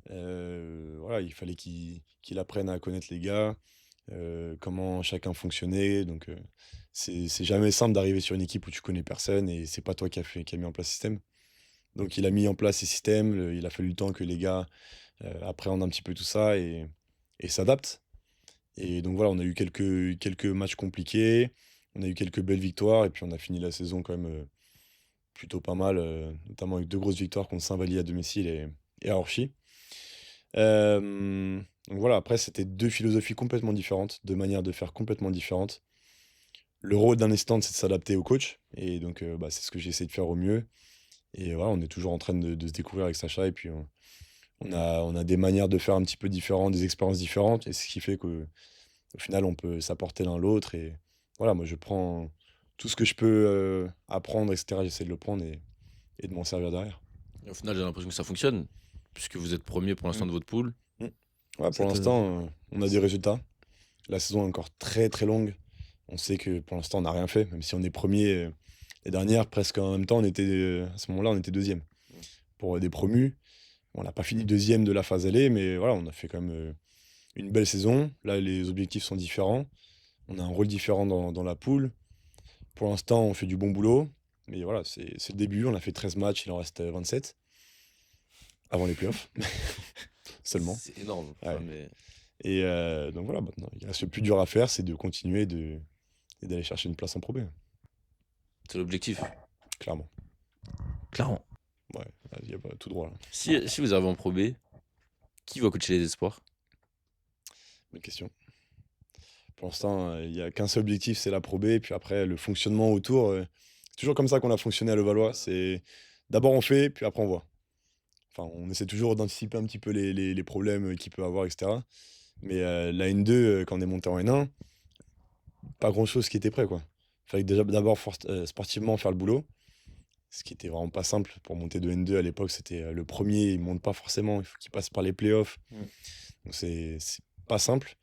[SPEAKER 2] Voilà, il fallait qu'il apprenne à connaître les gars, comment chacun fonctionnait. Donc, c'est jamais simple d'arriver sur une équipe où tu connais personne et c'est pas toi qui a mis en place le système. Donc, il a mis en place ses systèmes. Il a fallu le temps que les gars appréhendent un petit peu tout ça et s'adaptent. Et donc, voilà, on a eu quelques matchs compliqués. On a eu quelques belles victoires et puis on a fini la saison quand même plutôt pas mal, notamment avec 2 grosses victoires contre Saint-Vallier à domicile et à Orchy. Donc voilà, après, c'était deux philosophies complètement différentes, deux manières de faire complètement différentes. Le rôle d'un assistant, c'est de s'adapter au coach. Et donc, bah, c'est ce que j'ai essayé de faire au mieux. Et voilà, on est toujours en train de se découvrir avec Sacha. Et puis, on a des manières de faire un petit peu différentes, des expériences différentes. Et c'est ce qui fait qu'au final, on peut s'apporter l'un l'autre. Et voilà, moi, je prends tout ce que je peux apprendre, etc. J'essaie de le prendre et de m'en servir derrière.
[SPEAKER 1] Et au final, j'ai l'impression que ça fonctionne, puisque vous êtes premier pour l'instant
[SPEAKER 2] Mm.
[SPEAKER 1] de votre poule.
[SPEAKER 2] Mm. Ouais,
[SPEAKER 3] Ça
[SPEAKER 2] pour
[SPEAKER 3] te-
[SPEAKER 2] l'instant, on a des résultats. La saison est encore très très longue. On sait que pour l'instant, on n'a rien fait, même si on est premier. Les dernières, presque en même temps, à ce moment-là, on était deuxième. Pour des promus, on n'a pas fini deuxième de la phase aller, mais voilà, on a fait quand même une belle saison. Là, les objectifs sont différents. On a un rôle différent dans la poule. Pour l'instant, on fait du bon boulot. Mais voilà, c'est le début. On a fait 13 matchs, il en reste 27 avant les playoffs seulement.
[SPEAKER 1] C'est énorme.
[SPEAKER 2] Ouais.
[SPEAKER 1] Mais...
[SPEAKER 2] Et donc voilà, maintenant, il reste le plus dur à faire, c'est de continuer et d'aller chercher une place en Pro B,
[SPEAKER 1] c'est l'objectif.
[SPEAKER 2] clairement.
[SPEAKER 3] Clairement.
[SPEAKER 2] Ouais, il y a pas tout droit là.
[SPEAKER 1] Si vous arrivez en Pro B, qui va coacher les espoirs?
[SPEAKER 2] Bonne question. Pour l'instant, il n'y a qu'un seul objectif, c'est la Pro B. Et puis après, le fonctionnement autour, c'est toujours comme ça qu'on a fonctionné à Levallois. C'est d'abord on fait, puis après on voit. Enfin, on essaie toujours d'anticiper un petit peu les problèmes qu'il peut avoir, etc. Mais la N2, quand on est monté en N1, pas grand-chose qui était prêt, quoi. Il fallait déjà d'abord sportivement faire le boulot, ce qui était vraiment pas simple pour monter de N2 à l'époque. C'était le premier, il monte pas forcément, il faut qu'il passe par les playoffs.
[SPEAKER 3] Mm.
[SPEAKER 2] Donc c'est pas simple.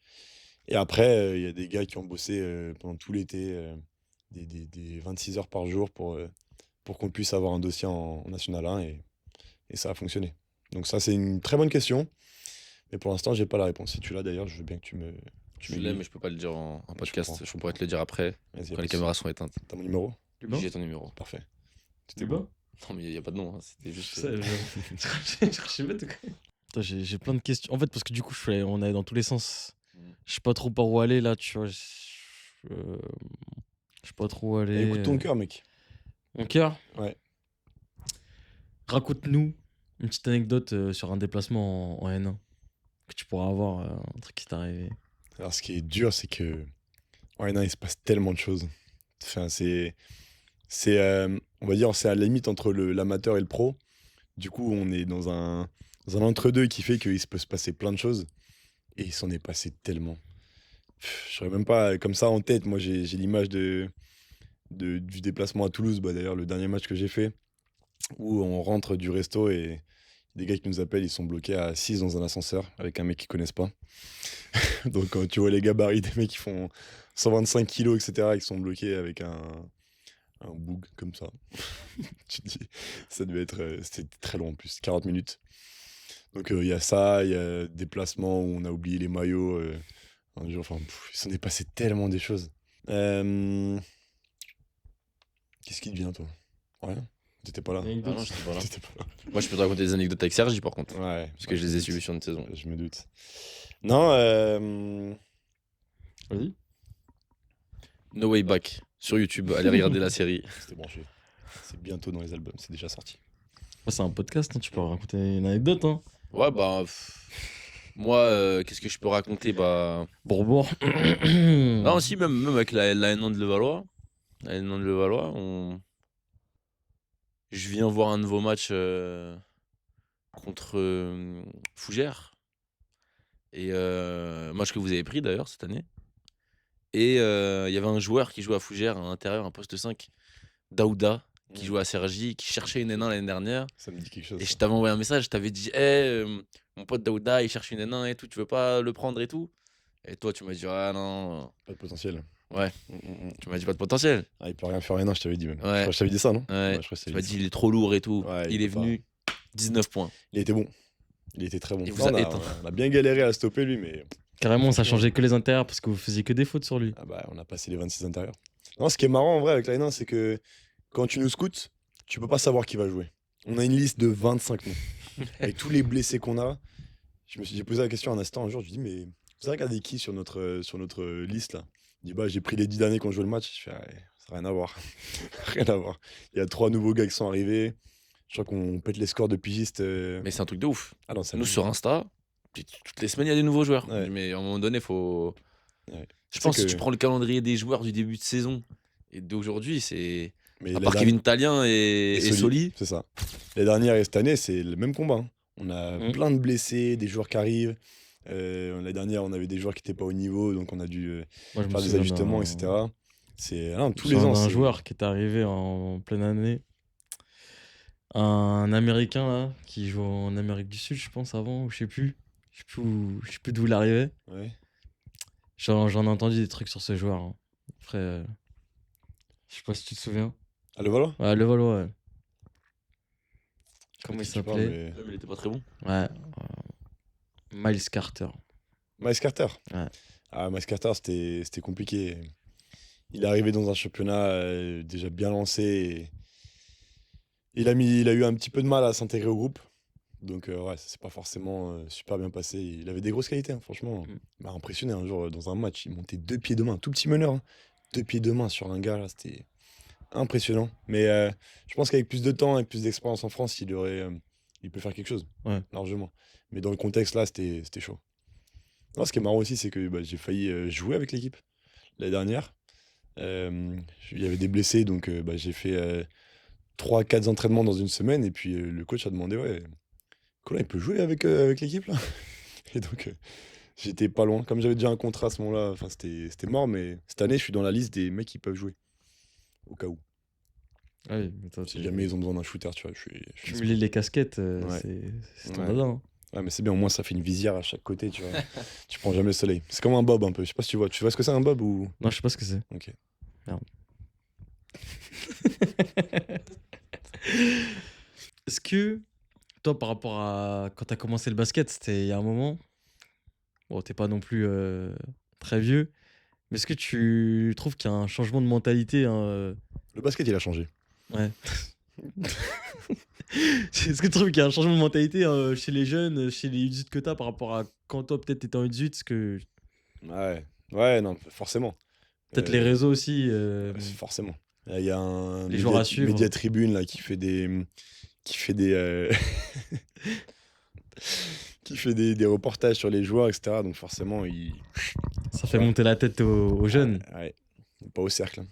[SPEAKER 2] Et après, il y a des gars qui ont bossé pendant tout l'été, des 26 heures par jour pour qu'on puisse avoir un dossier en National 1 et ça a fonctionné. Donc ça, c'est une très bonne question. Mais pour l'instant, j'ai pas la réponse. Si tu l'as d'ailleurs, je veux bien que tu me
[SPEAKER 1] Je l'ai, mais je peux pas le dire en
[SPEAKER 2] Je
[SPEAKER 1] podcast.
[SPEAKER 2] comprends,
[SPEAKER 1] Je pourrais te le dire après,
[SPEAKER 2] Vas-y, y a
[SPEAKER 1] quand
[SPEAKER 2] pas
[SPEAKER 1] les
[SPEAKER 2] de
[SPEAKER 1] caméras sont éteintes.
[SPEAKER 2] souci. T'as mon numéro?
[SPEAKER 3] Lubin
[SPEAKER 1] J'ai ton numéro.
[SPEAKER 2] Parfait.
[SPEAKER 3] Lubin
[SPEAKER 1] Non, mais il n'y a pas de nom. Hein. C'était juste.
[SPEAKER 3] Je sais pas tout quoi. Attends, j'ai plein de questions. En fait, parce que du coup, on est dans tous les sens. Je sais pas trop par où aller là, tu vois. Je sais pas trop où aller.
[SPEAKER 2] Écoute ton cœur, mec.
[SPEAKER 3] Mon cœur.
[SPEAKER 2] Ouais.
[SPEAKER 3] Raconte-nous une petite anecdote sur un déplacement en N1 que tu pourras avoir, un truc qui t'est arrivé.
[SPEAKER 2] Alors, ce qui est dur, c'est que en N1, il se passe tellement de choses. Enfin, on va dire, c'est à la limite entre l'amateur et le pro. Du coup, on est dans un entre-deux qui fait qu'il peut se passer plein de choses. Et il s'en est passé tellement. Je serais même pas comme ça en tête. Moi, j'ai l'image du déplacement à Toulouse. Bah, d'ailleurs, le dernier match que j'ai fait, où on rentre du resto et des gars qui nous appellent, ils sont bloqués à 6 dans un ascenseur avec un mec qu'ils connaissent pas. Donc, quand tu vois les gabarits des mecs qui font 125 kilos, etc., qui sont bloqués avec un boug comme ça, tu te dis, ça devait être. C'était très long en plus, 40 minutes. Donc, il y a ça, il y a des placements où on a oublié les maillots. Un jour, enfin, il s'en est passé tellement des choses. Qu'est-ce qui te vient, toi? Rien? T'étais pas là?
[SPEAKER 1] Ah non, j'étais pas là.
[SPEAKER 2] T'étais pas là.
[SPEAKER 1] Moi, je peux te raconter des anecdotes avec Sergi, par contre.
[SPEAKER 2] Ouais.
[SPEAKER 1] Parce que je les ai suivis sur une saison.
[SPEAKER 2] Je me doute. Non,
[SPEAKER 3] Vas-y.
[SPEAKER 1] No Way Back sur YouTube. Allez regarder la série.
[SPEAKER 2] c'était branché. C'est bientôt dans les albums, c'est déjà sorti.
[SPEAKER 3] C'est un podcast, hein, tu peux raconter une anecdote. Hein.
[SPEAKER 1] Ouais, bah. Moi, qu'est-ce que je peux raconter? Bah.
[SPEAKER 3] Bourbourg.
[SPEAKER 1] Non, aussi, même avec la N1 de Levallois. La N1 de Levallois, je viens voir un nouveau match contre Fougères. Et match que vous avez pris d'ailleurs cette année. Et il y avait un joueur qui jouait à Fougères, à l'intérieur, un poste 5, Daouda, qui jouait à Cergy, qui cherchait une N1 l'année dernière.
[SPEAKER 2] Ça me dit quelque chose.
[SPEAKER 1] Et
[SPEAKER 2] ça.
[SPEAKER 1] je t'avais envoyé un message, je t'avais dit, hey, mon pote Daouda, il cherche une N1 et tout, tu veux pas le prendre et tout? Et toi, tu m'as dit, ah non.
[SPEAKER 2] Pas de potentiel.
[SPEAKER 1] Ouais. Tu m'as dit pas de potentiel.
[SPEAKER 2] Ah, il peut rien faire, rien, je t'avais dit même.
[SPEAKER 1] Ouais.
[SPEAKER 2] Je crois que je t'avais dit ça, non?
[SPEAKER 1] Ouais.
[SPEAKER 2] je crois que je
[SPEAKER 1] Tu
[SPEAKER 2] t'avais
[SPEAKER 1] m'as
[SPEAKER 2] dit
[SPEAKER 1] dit, il est trop lourd et tout.
[SPEAKER 2] Ouais,
[SPEAKER 1] il
[SPEAKER 2] il
[SPEAKER 1] est
[SPEAKER 2] peut
[SPEAKER 1] venu 19 points.
[SPEAKER 2] Il était bon. Il était très bon.
[SPEAKER 1] Il vous
[SPEAKER 2] Non,
[SPEAKER 1] a
[SPEAKER 2] on, a,
[SPEAKER 1] éteint.
[SPEAKER 2] on a bien galéré à le stopper, lui, mais
[SPEAKER 3] Carrément, ça changeait que les intérieurs parce que vous faisiez que des fautes sur lui.
[SPEAKER 2] ah bah, on a passé les 26 intérieurs. Non, ce qui est marrant en vrai avec la N1, c'est que quand tu nous scoutes, tu peux pas savoir qui va jouer. On a une liste de 25 noms. Avec tous les blessés qu'on a, j'ai posé la question à un instant un jour, je lui dis, mais vous avez regardé qui sur notre liste là? Il dit, bah, j'ai pris les 10 derniers qui ont joué le match. Je fais, ouais, ça n'a rien à voir. Rien à voir. Il y a 3 nouveaux gars qui sont arrivés. Je crois qu'on pète les scores de pigistes.
[SPEAKER 1] Mais c'est un truc de ouf.
[SPEAKER 2] Ah non, ça
[SPEAKER 1] Nous, sur Insta, toutes les semaines, il y a des nouveaux joueurs.
[SPEAKER 2] Ouais.
[SPEAKER 1] Mais à un moment donné, faut.
[SPEAKER 2] Ouais.
[SPEAKER 1] Je
[SPEAKER 2] Tu sais
[SPEAKER 1] pense que si tu
[SPEAKER 2] que.
[SPEAKER 1] prends le calendrier des joueurs du début de saison et d'aujourd'hui, c'est.
[SPEAKER 2] Mais
[SPEAKER 1] À
[SPEAKER 2] la
[SPEAKER 1] part
[SPEAKER 2] dernière.
[SPEAKER 1] Kevin Talien
[SPEAKER 2] Et
[SPEAKER 1] et
[SPEAKER 2] Soli,
[SPEAKER 1] Soli.
[SPEAKER 2] c'est ça. La dernière et cette année, c'est le même combat, hein. On a
[SPEAKER 3] Mm.
[SPEAKER 2] plein de blessés, des joueurs qui arrivent. La dernière, on avait des joueurs qui n'étaient pas au niveau, donc on a dû
[SPEAKER 3] Moi, je me
[SPEAKER 2] faire des
[SPEAKER 3] souviens
[SPEAKER 2] ajustements,
[SPEAKER 3] d'un
[SPEAKER 2] etc. C'est non,
[SPEAKER 3] je me
[SPEAKER 2] tous les
[SPEAKER 3] souviens
[SPEAKER 2] ans,
[SPEAKER 3] d'un
[SPEAKER 2] c'est.
[SPEAKER 3] joueur qui est arrivé en pleine année. Un Américain, là, qui joue en Amérique du Sud, je pense, avant, ou je sais plus. Je sais plus d'où il arrivait.
[SPEAKER 2] Ouais.
[SPEAKER 3] J'en ai entendu des trucs sur ce joueur, hein. Après, je sais pas si tu te souviens.
[SPEAKER 2] Ah, le voilà?
[SPEAKER 3] Ouais, le Valois, ouais.
[SPEAKER 2] Je sais pas
[SPEAKER 3] Comment
[SPEAKER 2] de
[SPEAKER 3] il
[SPEAKER 2] qui tu parles,
[SPEAKER 3] s'appelait?
[SPEAKER 2] mais.
[SPEAKER 1] Ouais, mais il était pas très bon.
[SPEAKER 3] Ouais, Miles Carter.
[SPEAKER 2] Miles Carter.
[SPEAKER 3] Ouais.
[SPEAKER 2] Ah, Miles Carter, c'était compliqué. Il est arrivé dans un championnat déjà bien lancé. Et il a eu un petit peu de mal à s'intégrer au groupe. Donc, ouais, ça s'est pas forcément super bien passé. Il avait des grosses qualités, hein, franchement.
[SPEAKER 3] Mm.
[SPEAKER 2] Il m'a impressionné un jour dans un match. Il montait 2 pieds de main, tout petit meneur, hein. 2 pieds de main sur un gars, là, c'était impressionnant. Mais je pense qu'avec plus de temps et plus d'expérience en France, il peut faire quelque chose,
[SPEAKER 3] Ouais.
[SPEAKER 2] largement. Mais dans le contexte là, c'était chaud. Non, ce qui est marrant aussi, c'est que bah, j'ai failli jouer avec l'équipe l'année dernière. Euh, il y avait des blessés, donc bah, j'ai fait 3-4 entraînements dans une semaine. Et puis le coach a demandé, ouais, Colin, il peut jouer avec l'équipe là? Et donc j'étais pas loin. Comme j'avais déjà un contrat à ce moment-là, enfin, c'était mort. Mais cette année, je suis dans la liste des mecs qui peuvent jouer, au cas où.
[SPEAKER 3] Ah oui, mais toi,
[SPEAKER 2] Si jamais ils ont besoin d'un shooter, tu vois, je suis
[SPEAKER 3] cumuler les casquettes,
[SPEAKER 2] Ouais.
[SPEAKER 3] c'est ton
[SPEAKER 2] Ouais.
[SPEAKER 3] dada, hein.
[SPEAKER 2] Ouais, mais c'est bien, au moins ça fait une visière à chaque côté, tu vois. Tu prends jamais le soleil. C'est comme un bob un peu. Je sais pas si tu vois. Tu vois ce que c'est un bob ou.
[SPEAKER 3] Non, je sais pas ce que c'est.
[SPEAKER 2] Ok.
[SPEAKER 3] Est-ce que, toi, par rapport à quand t'as commencé le basket, c'était il y a un moment, bon, t'es pas non plus très vieux, mais est-ce que tu trouves qu'il y a un changement de mentalité, hein,
[SPEAKER 2] Le basket, il a changé.
[SPEAKER 3] ouais. Est-ce que tu trouves qu'il y a un changement de mentalité chez les jeunes, chez les U18 que t'as par rapport à quand toi peut-être t'étais en U18, parce que
[SPEAKER 2] Ouais. Ouais, non, forcément.
[SPEAKER 3] peut-être les réseaux aussi,
[SPEAKER 2] Forcément. Il y a un
[SPEAKER 3] les joueurs à suivre.
[SPEAKER 2] média tribune là qui fait des. Qui fait des. Qui fait des reportages sur les joueurs, etc. Donc forcément,
[SPEAKER 3] Ça fait monter la tête aux jeunes.
[SPEAKER 2] Ouais, pas au cercle, hein.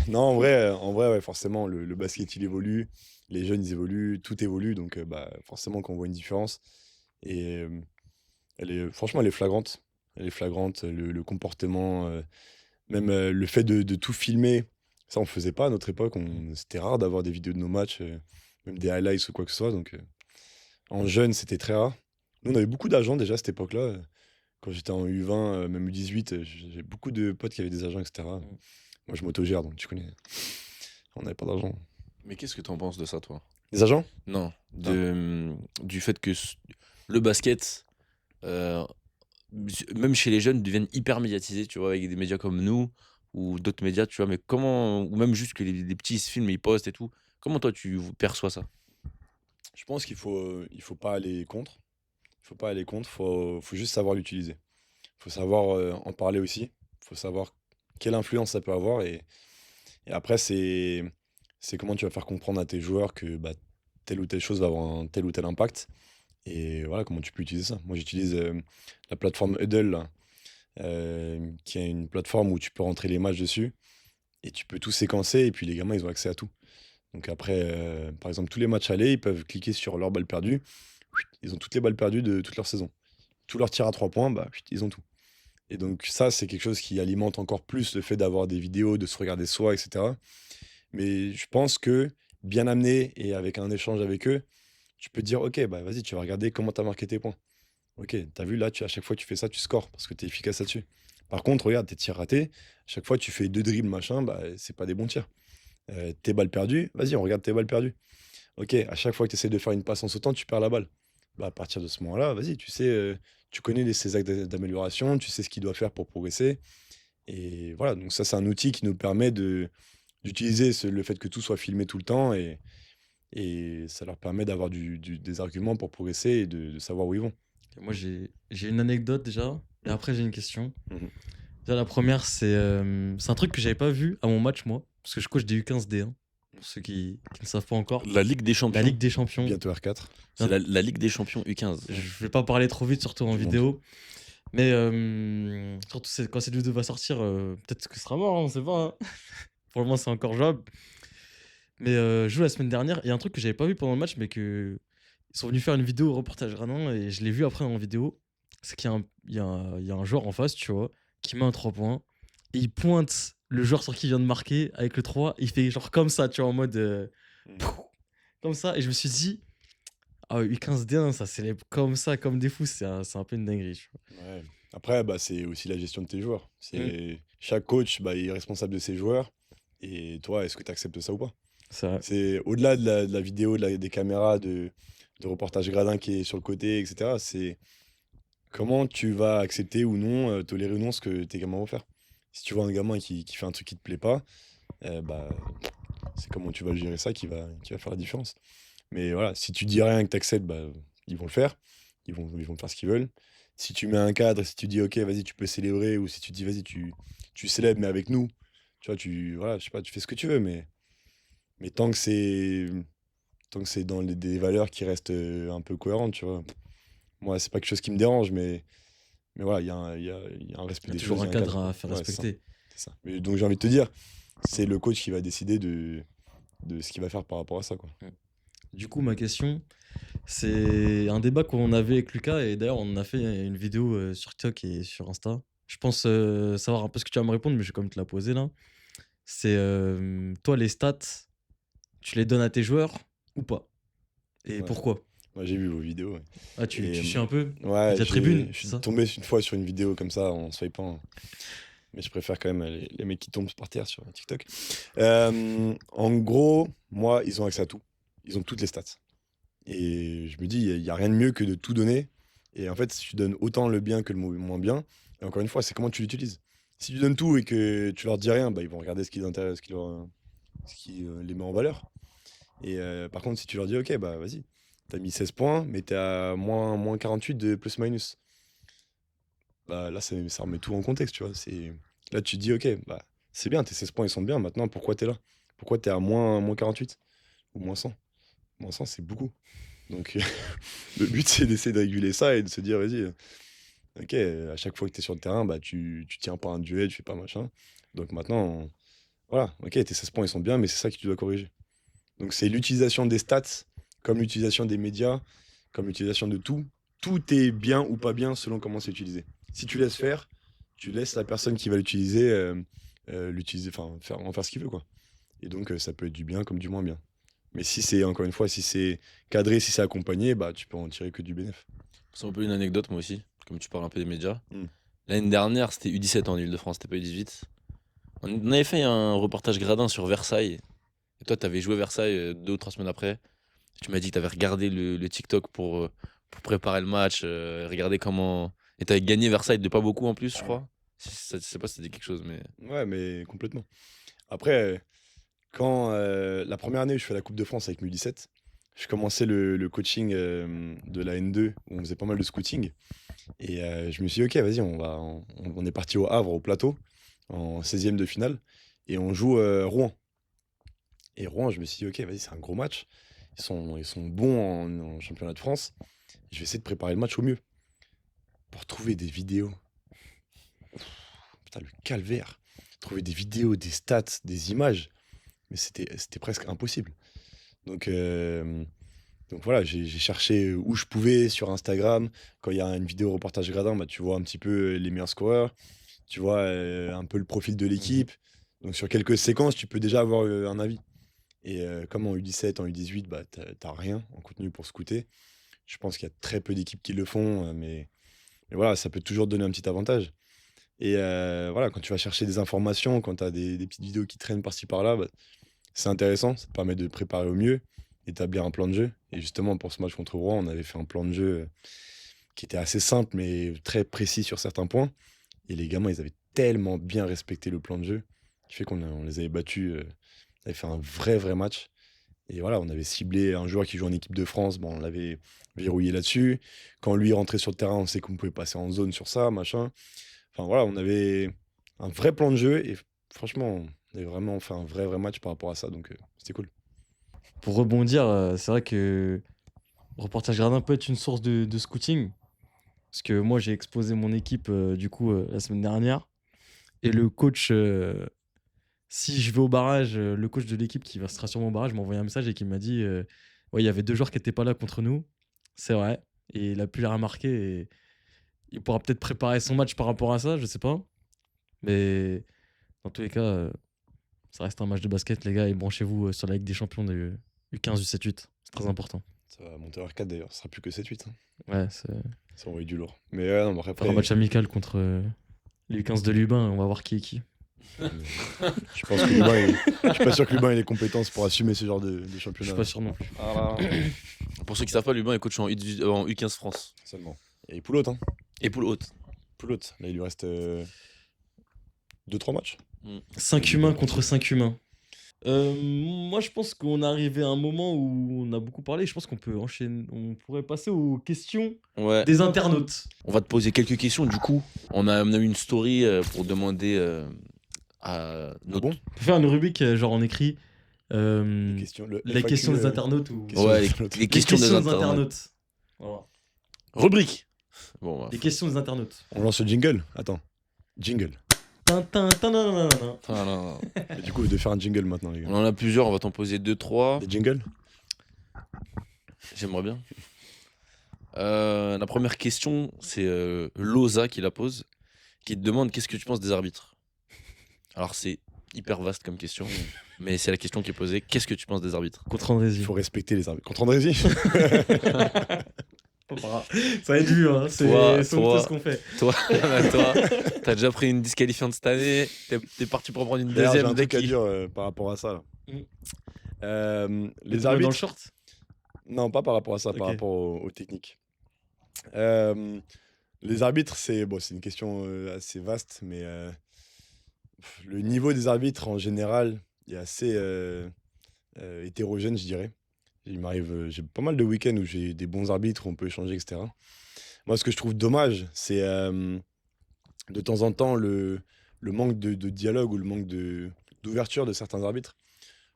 [SPEAKER 2] Non, en vrai ouais, forcément, le basket, il évolue. Les jeunes, ils évoluent. Tout évolue. Donc, bah, forcément, qu'on voit une différence. Et franchement, elle est flagrante. Elle est flagrante. Le comportement, même le fait de tout filmer, ça, on faisait pas à notre époque. C'était rare d'avoir des vidéos de nos matchs, même des highlights ou quoi que ce soit. Donc, en jeune, c'était très rare. Nous, on avait beaucoup d'agents déjà à cette époque-là. Quand j'étais en U20, même U18, j'ai beaucoup de potes qui avaient des agents, etc. Moi, je m'autogère, donc tu connais. On n'avait pas d'argent.
[SPEAKER 1] Mais qu'est-ce que tu en penses de ça, toi?
[SPEAKER 2] Des agents?
[SPEAKER 1] Non, du fait que le basket, euh, même chez les jeunes, devienne hyper médiatisé, tu vois, avec des médias comme nous ou d'autres médias, tu vois, mais comment, ou même juste que les petits se filment, ils postent et tout. Comment toi tu perçois ça?
[SPEAKER 2] Je pense il faut pas aller contre. Il faut pas aller contre. Faut juste savoir l'utiliser. Il faut savoir en parler aussi. Il faut savoir quelle influence ça peut avoir. Et après, c'est comment tu vas faire comprendre à tes joueurs que bah, telle ou telle chose va avoir un tel ou tel impact. Et voilà, comment tu peux utiliser ça. Moi, j'utilise la plateforme Huddle, là, qui est une plateforme où tu peux rentrer les matchs dessus. Et tu peux tout séquencer. Et puis les gamins, ils ont accès à tout. Donc après, par exemple, tous les matchs allés, ils peuvent cliquer sur leur balle perdue. Ils ont toutes les balles perdues de toute leur saison. Tous leurs tirs à 3 points, bah, ils ont tout. Et donc ça, c'est quelque chose qui alimente encore plus le fait d'avoir des vidéos, de se regarder soi, etc. Mais je pense que bien amené et avec un échange avec eux, tu peux te dire, ok, bah vas-y, tu vas regarder comment tu as marqué tes points. Ok, t'as vu là, à chaque fois que tu fais ça, tu scores parce que tu es efficace là-dessus. Par contre, regarde, tes tirs ratés, chaque fois que tu fais 2 dribbles, machin, bah c'est pas des bons tirs. Tes balles perdues, vas-y, on regarde tes balles perdues. Ok, à chaque fois que tu essaies de faire une passe en sautant, tu perds la balle. Bah, à partir de ce moment-là, vas-y, tu sais, tu connais ces actes d'amélioration, tu sais ce qu'il doit faire pour progresser. Et voilà, donc ça, c'est un outil qui nous permet d'utiliser le fait que tout soit filmé tout le temps et ça leur permet d'avoir des arguments pour progresser et de savoir où ils vont.
[SPEAKER 3] Moi, j'ai une anecdote déjà, et après, j'ai une question.
[SPEAKER 2] Mhm.
[SPEAKER 3] Déjà, la première, c'est un truc que j'avais pas vu à mon match, moi, parce que je coach des U15 D1. pour ceux qui ne savent pas encore.
[SPEAKER 1] La Ligue des
[SPEAKER 3] La
[SPEAKER 1] Champions.
[SPEAKER 3] Ligue des Champions.
[SPEAKER 2] Bientôt R4.
[SPEAKER 1] C'est la Ligue des Champions U15.
[SPEAKER 3] Je vais pas parler trop vite, surtout en
[SPEAKER 2] Du monde.
[SPEAKER 3] vidéo. Mais surtout quand cette vidéo va sortir, peut-être que ce sera mort, hein, on sait pas. Hein. Pour le moment, c'est encore jouable. Mais je joue la semaine dernière. Il y a un truc que j'avais pas vu pendant le match, mais que ils sont venus faire une vidéo reportage Granin et je l'ai vu après en vidéo. C'est qu'il y a il y a un joueur en face, tu vois, qui met un 3 points. Et il pointe le joueur sur qui il vient de marquer avec le 3. Il fait genre comme ça, tu vois, en mode. Pouf, comme ça. Et je me suis dit, ah, U15D1, ça célèbre comme ça, comme des fous. C'est un peu une dinguerie, tu vois.
[SPEAKER 2] Ouais. Après, bah, c'est aussi la gestion de tes joueurs.
[SPEAKER 3] Mm.
[SPEAKER 2] Chaque coach, bah, il est responsable de ses joueurs. Et toi, est-ce que tu acceptes ça ou pas?
[SPEAKER 3] C'est vrai.
[SPEAKER 2] C'est au-delà de la vidéo, des caméras, de reportage gradin qui est sur le côté, etc. C'est comment tu vas accepter ou non, tolérer ou non ce que tes gamins vont faire. Si tu vois un gamin qui fait un truc qui te plaît pas, bah, c'est comment tu vas gérer ça qui va faire la différence. Mais voilà, si tu dis rien et que tu acceptes, bah, ils vont le faire. Ils vont faire ce qu'ils veulent. Si tu mets un cadre, si tu dis ok, vas-y, tu peux célébrer, ou si tu dis vas-y, tu célèbres, mais avec nous, tu vois, voilà, je sais pas, tu fais ce que tu veux, mais tant que c'est dans des valeurs qui restent un peu cohérentes, tu vois. Moi, c'est pas quelque chose qui me dérange, mais voilà, il y a un respect
[SPEAKER 3] Il y a
[SPEAKER 2] des
[SPEAKER 3] toujours
[SPEAKER 2] choses,
[SPEAKER 3] un
[SPEAKER 2] il y a un
[SPEAKER 3] cadre
[SPEAKER 2] cadre,
[SPEAKER 3] à
[SPEAKER 2] quoi.
[SPEAKER 3] faire
[SPEAKER 2] Ouais, c'est ça,
[SPEAKER 3] respecter.
[SPEAKER 2] c'est ça. Mais donc j'ai envie de te dire, c'est le coach qui va décider de ce qu'il va faire par rapport à ça, quoi.
[SPEAKER 3] Du coup, ma question, c'est un débat qu'on avait avec Lucas et d'ailleurs, on a fait une vidéo sur TikTok et sur Insta. Je pense savoir un peu ce que tu vas me répondre, mais je vais quand même te la poser là. C'est toi, les stats, tu les donnes à tes joueurs ou pas? Et
[SPEAKER 2] Ouais.
[SPEAKER 3] pourquoi?
[SPEAKER 2] Moi, j'ai vu vos vidéos. Ouais.
[SPEAKER 3] Ah, tu
[SPEAKER 2] Et
[SPEAKER 3] suis un peu
[SPEAKER 2] ouais,
[SPEAKER 3] via tribune,
[SPEAKER 2] je
[SPEAKER 3] c'est
[SPEAKER 2] suis
[SPEAKER 3] ça?
[SPEAKER 2] tombé une fois sur une vidéo comme ça en swipant. Mais je préfère quand même les mecs qui tombent par terre sur TikTok. En gros, moi, ils ont accès à tout. Ils ont toutes les stats. Et je me dis, il n'y a rien de mieux que de tout donner. Et en fait, si tu donnes autant le bien que le moins bien, et encore une fois, c'est comment tu l'utilises. Si tu donnes tout et que tu leur dis rien, bah, ils vont regarder ce qui les intéresse, ce qui les met en valeur. Et par contre, si tu leur dis, ok, bah vas-y, t'as mis 16 points, mais t'es à moins 48 de plus-minus. Bah là, ça remet tout en contexte, tu vois. Là, tu te dis, ok, bah c'est bien, tes 16 points, ils sont bien. Maintenant, pourquoi t'es là? Pourquoi t'es à moins 48 ou moins 100? Moins 100, c'est beaucoup. Donc, le but, c'est d'essayer de réguler ça et de se dire, vas-y, ok, à chaque fois que tu es sur le terrain, bah, tu tiens pas un duel, tu fais pas machin. Donc maintenant, voilà, ok, tes 16 points, ils sont bien, mais c'est ça que tu dois corriger. Donc, c'est l'utilisation des stats, comme l'utilisation des médias, comme l'utilisation de tout. Tout est bien ou pas bien selon comment c'est utilisé. Si tu laisses faire, tu laisses la personne qui va l'utiliser, enfin, en faire ce qu'il veut, quoi. Et donc, ça peut être du bien comme du moins bien. Mais si c'est, encore une fois, si c'est cadré, si c'est accompagné, bah, tu peux en tirer que du bénéfice.
[SPEAKER 1] C'est un peu une anecdote, moi aussi, comme tu parles un peu des médias.
[SPEAKER 2] Mm.
[SPEAKER 1] L'année dernière, c'était U17 en Ile-de-France, c'était pas U18. On avait fait un reportage gradin sur Versailles. Et toi, t'avais joué Versailles 2 ou 3 semaines après. Tu m'as dit que t'avais regardé le TikTok pour préparer le match, regarder comment. Et t'avais gagné Versailles de pas beaucoup en plus, je crois. Je sais pas si ça dit quelque chose, mais.
[SPEAKER 2] Ouais, mais complètement. Après, quand la première année où je fais la Coupe de France avec M17, je commençais le coaching de la N2 où on faisait pas mal de scouting. Et je me suis dit, ok, vas-y, on est parti au Havre, au plateau, en 16e de finale. Et on joue Rouen. Et Rouen, je me suis dit, ok, vas-y, c'est un gros match. Ils sont bons en championnat de France. Je vais essayer de préparer le match au mieux. Pour trouver des vidéos. Putain, le calvaire. Trouver des vidéos, des stats, des images. Mais c'était presque impossible. Donc, donc voilà, j'ai cherché où je pouvais sur Instagram. Quand il y a une vidéo reportage gradin, bah, tu vois un petit peu les meilleurs scoreurs. Tu vois un peu le profil de
[SPEAKER 3] Mhm.
[SPEAKER 2] l'équipe. Donc sur quelques séquences, tu peux déjà avoir un avis. Et comme en U17, en U18, bah, t'as rien en contenu pour scouter. Je pense qu'il y a très peu d'équipes qui le font, mais voilà, ça peut toujours te donner un petit avantage. Et voilà, quand tu vas chercher des informations, quand tu as des petites vidéos qui traînent par-ci par-là, bah, c'est intéressant, ça te permet de préparer au mieux, établir un plan de jeu. Et justement, pour ce match contre Rouen, on avait fait un plan de jeu qui était assez simple, mais très précis sur certains points. Et les gamins, ils avaient tellement bien respecté le plan de jeu, qui fait on les avait battus, on avait fait un vrai match. Et voilà, on avait ciblé un joueur qui joue en équipe de France, bon, on l'avait verrouillé là-dessus. Quand lui rentrait sur le terrain, on sait qu'on pouvait passer en zone sur ça, machin. Enfin voilà, on avait un vrai plan de jeu et franchement, On avait vraiment fait un vrai match par rapport à ça, donc c'était cool.
[SPEAKER 3] Pour rebondir, c'est vrai que Reportage Gradin peut être une source de scouting. Parce que moi, j'ai exposé mon équipe la semaine dernière. Et le coach, si je vais au barrage, le coach de l'équipe qui sera sur mon barrage m'a envoyé un message et qui m'a dit ouais, il y avait 2 joueurs qui n'étaient pas là contre nous. C'est vrai. Et il a pu les remarquer. Et il pourra peut-être préparer son match par rapport à ça, je sais pas. Mais dans tous les cas, ça reste un match de basket, les gars. Et branchez-vous sur la Ligue des Champions du U15, du 7-8. C'est très important.
[SPEAKER 2] Ça va monter R4 d'ailleurs, ce sera plus que 7-8. Hein.
[SPEAKER 3] Ouais, c'est
[SPEAKER 2] Ça envoie du lourd. Mais non,
[SPEAKER 3] faire un
[SPEAKER 2] après,
[SPEAKER 3] match amical contre les U15 de Lubin. On va voir qui est qui.
[SPEAKER 2] je pense que Lubin, je suis pas sûr que Lubin ait les compétences pour assumer ce genre de
[SPEAKER 3] Je
[SPEAKER 2] championnat.
[SPEAKER 3] suis pas sûr non plus.
[SPEAKER 2] Ah,
[SPEAKER 1] Pour ceux qui savent pas, Lubin est coach en U15 France.
[SPEAKER 2] seulement. Et Poulotte, hein.
[SPEAKER 1] Et poule haute.
[SPEAKER 2] Poulotte. Là, il lui reste 2-3 matchs.
[SPEAKER 3] 5 humains contre 5 humains. Moi, je pense qu'on est arrivé à un moment où on a beaucoup parlé. Je pense qu'on peut enchaîner. On pourrait passer aux questions
[SPEAKER 1] Ouais.
[SPEAKER 3] des internautes.
[SPEAKER 1] On va te poser quelques questions. Du coup, on a eu une story pour demander à notre.
[SPEAKER 2] Bon,
[SPEAKER 3] On peut faire une rubrique, genre on écrit
[SPEAKER 2] les questions,
[SPEAKER 3] les questions des internautes ou
[SPEAKER 2] questions
[SPEAKER 1] Ouais,
[SPEAKER 2] des
[SPEAKER 1] les,
[SPEAKER 2] internautes.
[SPEAKER 1] les questions des internautes.
[SPEAKER 3] Voilà.
[SPEAKER 1] Rubrique. Bon,
[SPEAKER 3] Les questions des internautes.
[SPEAKER 2] On lance le jingle. Attends. Jingle.
[SPEAKER 3] Tin, tin, tin, nan, nan, nan.
[SPEAKER 1] voilà.
[SPEAKER 2] Et du coup, vous devez faire un jingle maintenant, les gars.
[SPEAKER 1] On en a plusieurs. On va t'en poser 2-3.
[SPEAKER 2] Des jingles.
[SPEAKER 1] J'aimerais bien. La première question, c'est Loza qui la pose, qui te demande qu'est-ce que tu penses des arbitres. Alors c'est hyper vaste comme question, mais c'est la question qui est posée. Qu'est-ce que tu penses des arbitres?
[SPEAKER 3] Contre Andrézy.
[SPEAKER 2] Il faut respecter les arbitres. Contre Andrézy.
[SPEAKER 3] Ça va être dur, hein.
[SPEAKER 1] Toi,
[SPEAKER 3] C'est honteux ce qu'on fait.
[SPEAKER 1] Toi, t'as déjà pris une disqualifiante cette année. T'es parti pour prendre une
[SPEAKER 2] D'ailleurs, j'ai
[SPEAKER 1] deuxième
[SPEAKER 2] un
[SPEAKER 1] dès
[SPEAKER 2] truc à
[SPEAKER 1] qu'il.
[SPEAKER 2] dire par rapport à ça. Là. Les
[SPEAKER 3] Dans le
[SPEAKER 2] arbitres.
[SPEAKER 3] short.
[SPEAKER 2] Non, pas par rapport à ça, par
[SPEAKER 3] Ok.
[SPEAKER 2] rapport aux techniques. Les arbitres, c'est une question assez vaste, mais le niveau des arbitres en général est assez hétérogène, je dirais. Il m'arrive, j'ai pas mal de week-ends où j'ai des bons arbitres, où on peut échanger, etc. Moi, ce que je trouve dommage, c'est de temps en temps le manque de dialogue ou le manque d'ouverture de certains arbitres.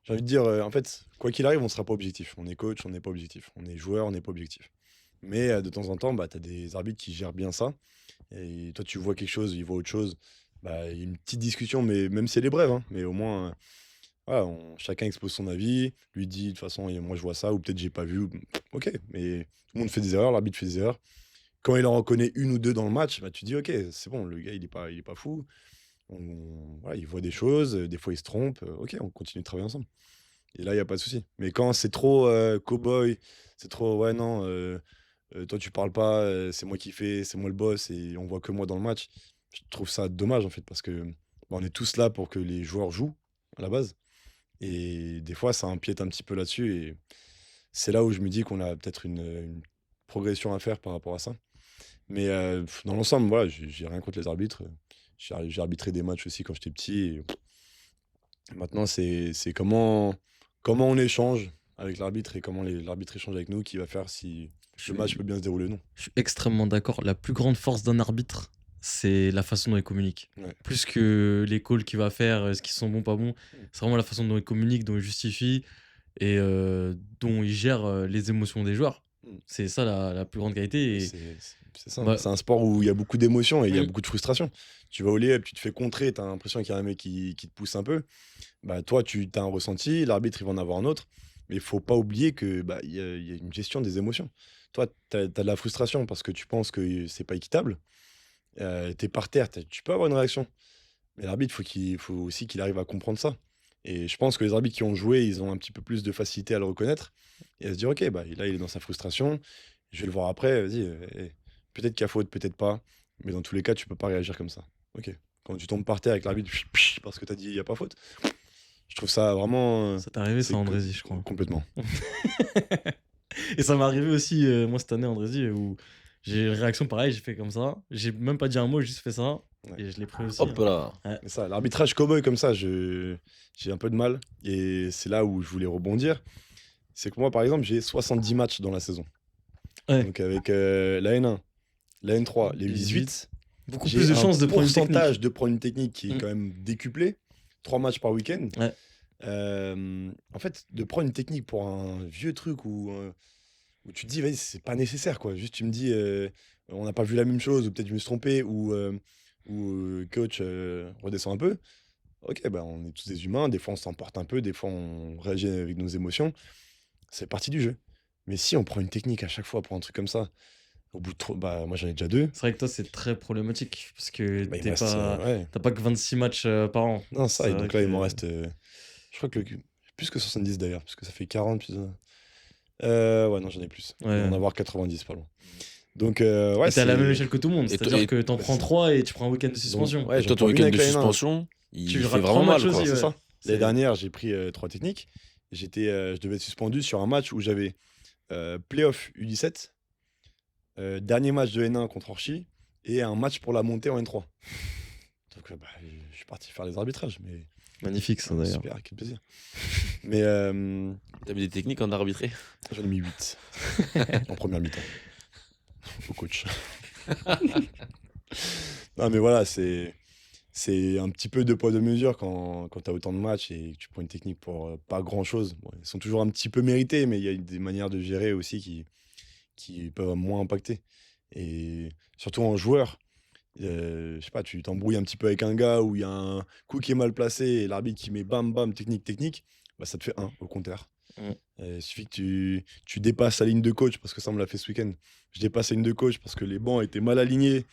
[SPEAKER 2] J'ai envie de dire, en fait, quoi qu'il arrive, on ne sera pas objectif. On est coach, on n'est pas objectif. On est joueur, on n'est pas objectif. Mais de temps en temps, tu as des arbitres qui gèrent bien ça. Et toi, tu vois quelque chose, ils voient autre chose. Il y a une petite discussion, mais même si elle est brève, hein, mais au moins, voilà, chacun expose son avis, lui dit de toute façon, moi je vois ça, ou peut-être j'ai pas vu. Ok, mais tout le monde fait des erreurs, l'arbitre fait des erreurs. Quand il en reconnaît une ou deux dans le match, tu dis ok, c'est bon, le gars il est pas fou. Voilà, il voit des choses, des fois il se trompe. Ok, on continue de travailler ensemble. Et là, il n'y a pas de souci. Mais quand c'est trop cow-boy, c'est trop ouais, non, toi tu parles pas, c'est moi qui fais, c'est moi le boss et on voit que moi dans le match, je trouve ça dommage en fait parce que on est tous là pour que les joueurs jouent à la base. Et des fois, ça empiète un petit peu là-dessus. Et c'est là où je me dis qu'on a peut-être une progression à faire par rapport à ça. Mais dans l'ensemble, voilà, j'ai rien contre les arbitres. J'ai arbitré des matchs aussi quand j'étais petit. Et maintenant, c'est comment on échange avec l'arbitre et comment l'arbitre échange avec nous qui va faire si le match peut bien se dérouler ou non.
[SPEAKER 3] Je suis extrêmement d'accord. La plus grande force d'un arbitre, c'est la façon dont il communique.
[SPEAKER 2] Ouais.
[SPEAKER 3] Plus que les calls qu'il va faire, ce qui sont bons, pas bons. C'est vraiment la façon dont il communique, dont il justifie et dont il gère les émotions des joueurs.
[SPEAKER 2] Mm.
[SPEAKER 3] C'est ça la plus grande qualité. Et
[SPEAKER 2] C'est ça.
[SPEAKER 3] Ouais.
[SPEAKER 2] C'est un sport où il y a beaucoup d'émotions et il y a
[SPEAKER 3] Mm.
[SPEAKER 2] beaucoup de frustration. Tu vas au lieu, tu te fais contrer, tu as l'impression qu'il y a un mec qui te pousse un peu. Toi, tu as un ressenti, l'arbitre, il va en avoir un autre. Mais il faut pas oublier que il y a une gestion des émotions. Toi, tu as de la frustration parce que tu penses que c'est pas équitable. Tu es par terre, tu peux avoir une réaction. Mais l'arbitre, il faut aussi qu'il arrive à comprendre ça. Et je pense que les arbitres qui ont joué, ils ont un petit peu plus de facilité à le reconnaître et à se dire, ok, là, il est dans sa frustration, je vais le voir après, vas-y, peut-être qu'il y a faute, peut-être pas, mais dans tous les cas, tu peux pas réagir comme ça. Ok. Quand tu tombes par terre avec l'arbitre, parce que tu as dit, il n'y a pas faute, je trouve ça vraiment...
[SPEAKER 3] ça t'est arrivé,
[SPEAKER 2] c'est
[SPEAKER 3] ça, Andrézy, je crois.
[SPEAKER 2] Complètement.
[SPEAKER 3] Et ça m'est arrivé aussi, moi, cette année, Andrézy, où j'ai une réaction pareille, j'ai fait comme ça. J'ai même pas dit un mot, j'ai juste fait ça.
[SPEAKER 2] Ouais.
[SPEAKER 3] Et je l'ai pris aussi.
[SPEAKER 1] Hop là.
[SPEAKER 2] Mais ça, l'arbitrage cow-boy comme ça, j'ai un peu de mal. Et c'est là où je voulais rebondir. C'est que moi, par exemple, j'ai 70 matchs dans la saison.
[SPEAKER 3] Ouais.
[SPEAKER 2] Donc avec la N1, la N3, les U18,
[SPEAKER 3] Beaucoup
[SPEAKER 2] j'ai
[SPEAKER 3] plus de
[SPEAKER 2] un
[SPEAKER 3] chances de prendre une
[SPEAKER 2] pourcentage
[SPEAKER 3] technique.
[SPEAKER 2] de prendre une technique qui est
[SPEAKER 3] Mm.
[SPEAKER 2] quand même décuplé. 3 matchs par week-end.
[SPEAKER 3] Ouais.
[SPEAKER 2] En fait, de prendre une technique pour un vieux truc où tu te dis, vas-y, c'est pas nécessaire, quoi. Juste, tu me dis, on n'a pas vu la même chose, ou peut-être je me suis trompé, ou coach, redescend un peu. Ok, bah, on est tous des humains, des fois on s'emporte un peu, des fois on réagit avec nos émotions. C'est partie du jeu. Mais si on prend une technique à chaque fois pour un truc comme ça, au bout de trop, bah, moi j'en ai déjà 2.
[SPEAKER 3] C'est vrai que toi, c'est très problématique parce que
[SPEAKER 2] Bah, il me reste, ouais.
[SPEAKER 3] t'as pas que 26 matchs par an.
[SPEAKER 2] Non, ça,
[SPEAKER 3] C'est
[SPEAKER 2] et
[SPEAKER 3] vrai
[SPEAKER 2] donc là, il m'en
[SPEAKER 3] que.
[SPEAKER 2] reste, je crois que plus que 70 d'ailleurs, parce que ça fait 40 plus. Ouais, non, j'en ai plus. Je vais en
[SPEAKER 3] Ouais.
[SPEAKER 2] avoir 90, pas loin. Donc, ouais,
[SPEAKER 3] Et t'es à la même
[SPEAKER 2] c'est.
[SPEAKER 3] échelle que tout le monde,
[SPEAKER 1] Et, to-
[SPEAKER 3] c'est-à-dire
[SPEAKER 1] et-
[SPEAKER 3] que t'en
[SPEAKER 2] Bah,
[SPEAKER 3] prends
[SPEAKER 2] c'est ça.
[SPEAKER 3] 3 et tu prends un week-end de
[SPEAKER 2] Donc,
[SPEAKER 3] suspension.
[SPEAKER 2] ouais,
[SPEAKER 1] et
[SPEAKER 2] j'en
[SPEAKER 1] toi, ton
[SPEAKER 2] prends une
[SPEAKER 1] week-end
[SPEAKER 2] avec
[SPEAKER 1] de
[SPEAKER 2] la N1.
[SPEAKER 1] suspension,
[SPEAKER 3] Tu
[SPEAKER 1] il fait
[SPEAKER 3] rates 3
[SPEAKER 1] vraiment mal,
[SPEAKER 3] matchs
[SPEAKER 1] quoi.
[SPEAKER 3] aussi,
[SPEAKER 2] C'est
[SPEAKER 3] ouais.
[SPEAKER 2] ça. L'année
[SPEAKER 3] C'est.
[SPEAKER 2] dernière, j'ai pris 3 techniques. Je devais être suspendu sur un match où j'avais playoff U17, dernier match de N1 contre Orchi, et un match pour la montée en N3. Donc, bah, je suis parti faire les arbitrages, mais
[SPEAKER 3] Magnifique, ça d'ailleurs.
[SPEAKER 2] super, quel plaisir. Mais
[SPEAKER 1] T'as mis des techniques en arbitré?
[SPEAKER 2] j'en ai mis 8 en première mi-temps au coach. Non, mais voilà, c'est un petit peu deux poids deux mesures quand tu as autant de matchs et que tu prends une technique pour pas grand-chose. Bon, ils sont toujours un petit peu mérités, mais il y a des manières de gérer aussi qui peuvent moins impacter. Et surtout en joueur, je sais pas, tu t'embrouilles un petit peu avec un gars où il y a un coup qui est mal placé et l'arbitre qui met bam bam, technique, bah ça te fait un au compteur.
[SPEAKER 3] Mm.
[SPEAKER 2] Il suffit que tu dépasses la ligne de coach, parce que ça on me l'a fait ce week-end. Je dépasse la ligne de coach parce que les bancs étaient mal alignés.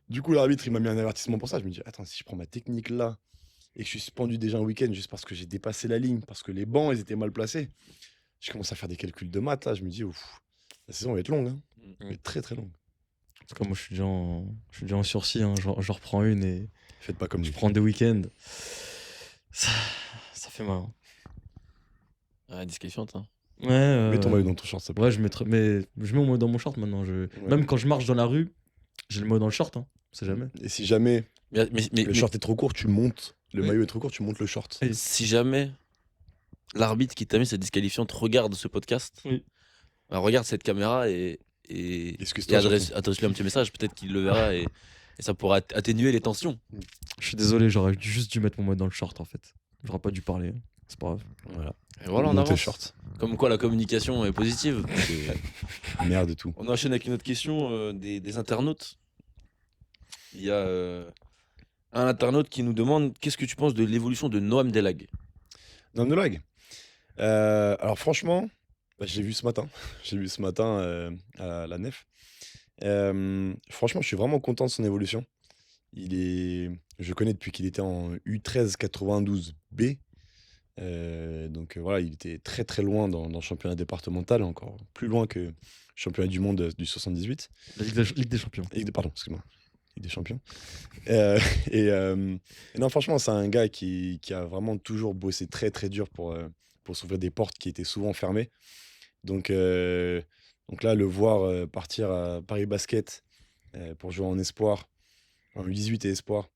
[SPEAKER 2] Du coup, l'arbitre, il m'a mis un avertissement pour ça. Je me dis, attends, si je prends ma technique là et que je suis suspendu déjà un week-end juste parce que j'ai dépassé la ligne, parce que les bancs, ils étaient mal placés, je commence à faire des calculs de maths là. Je me dis, ouf, la saison va être longue, hein. Elle va être très très longue.
[SPEAKER 3] En tout cas, moi, je suis déjà en sursis. Hein. Je reprends une et
[SPEAKER 2] Faites pas comme
[SPEAKER 3] je
[SPEAKER 2] lui.
[SPEAKER 3] prends des week-ends. Ça, ça fait mal. Hein.
[SPEAKER 1] Ouais, disqualifiante, hein.
[SPEAKER 3] Ouais.
[SPEAKER 2] Mets ton maillot dans ton short, ça peut.
[SPEAKER 3] Ouais, mais je mets mon mot dans mon short maintenant.
[SPEAKER 2] Ouais.
[SPEAKER 3] Même quand je marche dans la rue, j'ai le mot dans le short. Hein. On sait jamais.
[SPEAKER 2] Et si jamais
[SPEAKER 1] Mais
[SPEAKER 2] le short est trop court, tu montes. Le
[SPEAKER 3] Oui.
[SPEAKER 2] maillot est trop court, tu montes le short.
[SPEAKER 3] Oui.
[SPEAKER 1] si jamais l'arbitre qui t'a mis cette disqualifiante regarde ce podcast,
[SPEAKER 3] Oui.
[SPEAKER 1] bah, regarde cette caméra et
[SPEAKER 2] Excuse-toi.
[SPEAKER 1] adresse-lui un petit message, peut-être qu'il le verra et ça pourra atténuer les tensions.
[SPEAKER 3] Je suis désolé, j'aurais juste dû mettre mon mot dans le short en fait. J'aurais pas dû parler. Hein. C'est pas grave.
[SPEAKER 1] Voilà. Et voilà, on
[SPEAKER 2] Monte tes
[SPEAKER 1] avance.
[SPEAKER 2] shorts.
[SPEAKER 1] Comme quoi la communication est positive.
[SPEAKER 2] Merde et tout.
[SPEAKER 1] On enchaîne avec une autre question des internautes. Il y a un internaute qui nous demande qu'est-ce que tu penses de l'évolution de Noam Delag?
[SPEAKER 2] Non, de lag. Alors franchement, bah, je l'ai vu ce matin. J'ai vu ce matin à la nef. Franchement, je suis vraiment content de son évolution. Je connais depuis qu'il était en U13 92B. Donc voilà, il était très très loin dans le championnat départemental, encore plus loin que le championnat du monde du 78.
[SPEAKER 3] La Ligue des Champions.
[SPEAKER 2] Pardon, excuse-moi. Ligue des champions. Euh, et non, franchement, c'est un gars qui a vraiment toujours bossé très très dur pour s'ouvrir des portes qui étaient souvent fermées. Donc là, le voir partir à Paris Basket pour jouer en espoir, en U18 et espoir.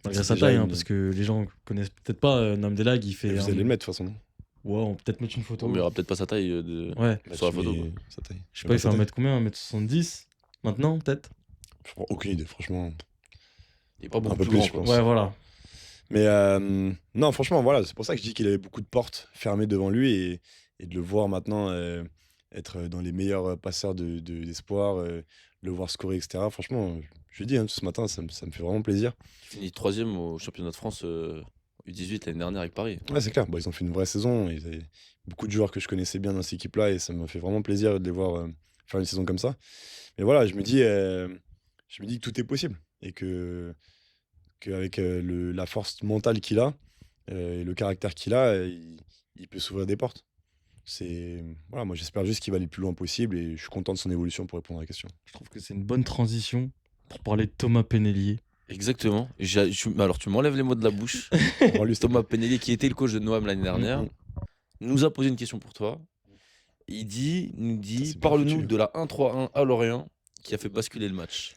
[SPEAKER 3] Malgré
[SPEAKER 2] c'est
[SPEAKER 3] sa
[SPEAKER 2] déjà
[SPEAKER 3] taille, hein,
[SPEAKER 2] une-
[SPEAKER 3] parce que les gens connaissent peut-être pas Noam Delag. Il
[SPEAKER 2] Et
[SPEAKER 3] fait.
[SPEAKER 2] vous allez le mettre de toute façon, non?
[SPEAKER 3] Ouais, on peut peut-être mettre une photo.
[SPEAKER 1] Mais il n'y aura peut-être pas sa taille
[SPEAKER 3] Ouais.
[SPEAKER 2] Bah,
[SPEAKER 1] sur la
[SPEAKER 2] tu
[SPEAKER 1] photo.
[SPEAKER 2] mets
[SPEAKER 1] Quoi.
[SPEAKER 2] sa taille.
[SPEAKER 3] Je sais pas, il fait
[SPEAKER 2] sa taille.
[SPEAKER 3] 1m combien? 1m70 maintenant, peut-être?
[SPEAKER 2] Aucune idée, franchement.
[SPEAKER 1] Il est pas beaucoup
[SPEAKER 2] peu
[SPEAKER 1] plus
[SPEAKER 2] plus,
[SPEAKER 1] grand.
[SPEAKER 2] je
[SPEAKER 1] quoi.
[SPEAKER 2] pense.
[SPEAKER 3] Ouais, voilà.
[SPEAKER 2] Mais non, franchement, voilà, c'est pour ça que je dis qu'il avait beaucoup de portes fermées devant lui et de le voir maintenant être dans les meilleurs passeurs d'espoir, le voir scorer, etc. Franchement, je lui dis, hein, ce matin, ça me fait vraiment plaisir.
[SPEAKER 1] Il finit 3ème au championnat de France U18 l'année dernière avec Paris.
[SPEAKER 2] Ouais, c'est clair, bon, ils ont fait une vraie saison. Ils avaient beaucoup de joueurs que je connaissais bien dans cette équipe-là et ça me fait vraiment plaisir de les voir faire une saison comme ça. Mais voilà, je me dis que tout est possible et qu'avec la force mentale qu'il a et le caractère qu'il a, il peut s'ouvrir des portes. Voilà, moi j'espère juste qu'il va aller le plus loin possible et je suis content de son évolution pour répondre à la question.
[SPEAKER 3] Je trouve que c'est une bonne transition pour parler de Thomas Penellier.
[SPEAKER 1] Exactement. Alors tu m'enlèves les mots de la bouche.
[SPEAKER 2] Rends-lui, s'il te
[SPEAKER 1] Thomas
[SPEAKER 2] plaît.
[SPEAKER 1] Penellier, qui était le coach de Noam l'année dernière,
[SPEAKER 2] Mhm.
[SPEAKER 1] nous a posé une question pour toi. Nous
[SPEAKER 2] Ça,
[SPEAKER 1] dit,
[SPEAKER 2] c'est bien
[SPEAKER 1] parle-nous
[SPEAKER 2] foutu.
[SPEAKER 1] de la 1-3-1 à Lorient qui a fait basculer le match.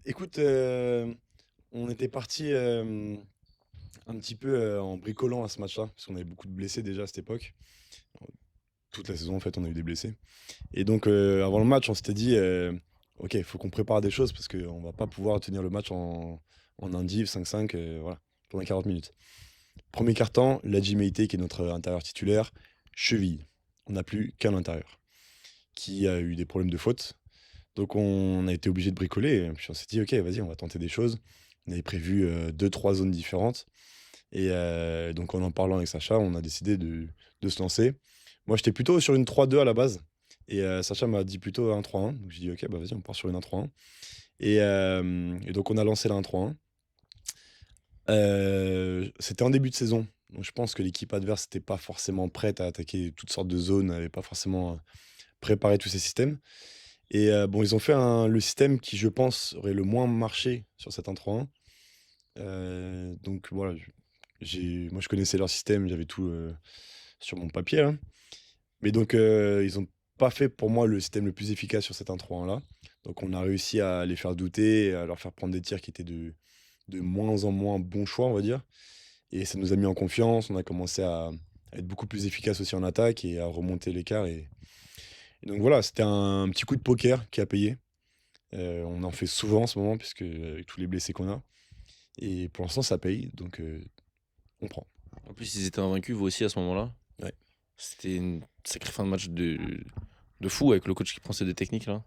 [SPEAKER 2] Écoute, on était parti un petit peu en bricolant à ce match-là, parce qu'on avait beaucoup de blessés déjà à cette époque. Toute la saison, en fait, on a eu des blessés. Et donc, avant le match, on s'était dit, ok, il faut qu'on prépare des choses parce qu'on va pas pouvoir tenir le match en en indiv, 5-5, voilà, pendant 40 minutes. Premier quart-temps, Ladji Meïté, qui est notre intérieur titulaire, cheville. On n'a plus qu'un intérieur qui a eu des problèmes de faute. Donc on a été obligé de bricoler. Et puis on s'est dit, ok, vas-y, on va tenter des choses. On avait prévu 2-3 zones différentes. Et donc en parlant avec Sacha, on a décidé de se lancer. Moi, j'étais plutôt sur une 3-2 à la base. Et Sacha m'a dit plutôt un 3-1. Donc j'ai dit, ok, bah vas-y, on part sur une 1-3-1. Et donc on a lancé la 1-3-1. C'était en début de saison. Donc je pense que l'équipe adverse n'était pas forcément prête à attaquer toutes sortes de zones, n'avait pas forcément préparé tous ces systèmes. Et bon, ils ont fait le système qui, je pense, aurait le moins marché sur cette 1-3-1. Donc voilà, moi je connaissais leur système, j'avais tout sur mon papier, hein. Mais donc ils n'ont pas fait pour moi le système le plus efficace sur cette 1-3-1 là. Donc on a réussi à les faire douter, à leur faire prendre des tirs qui étaient de moins en moins bons choix, on va dire. Et ça nous a mis en confiance, on a commencé à être beaucoup plus efficace aussi en attaque et à remonter l'écart. Et donc voilà, c'était un petit coup de poker qui a payé. On en fait souvent en ce moment, puisque avec tous les blessés qu'on a. Et pour l'instant, ça paye, donc on prend.
[SPEAKER 1] En plus, ils étaient invaincus, vous aussi, à ce moment-là.
[SPEAKER 2] Ouais.
[SPEAKER 1] C'était une sacrée fin de match de fou avec le coach qui prend ses deux techniques, là.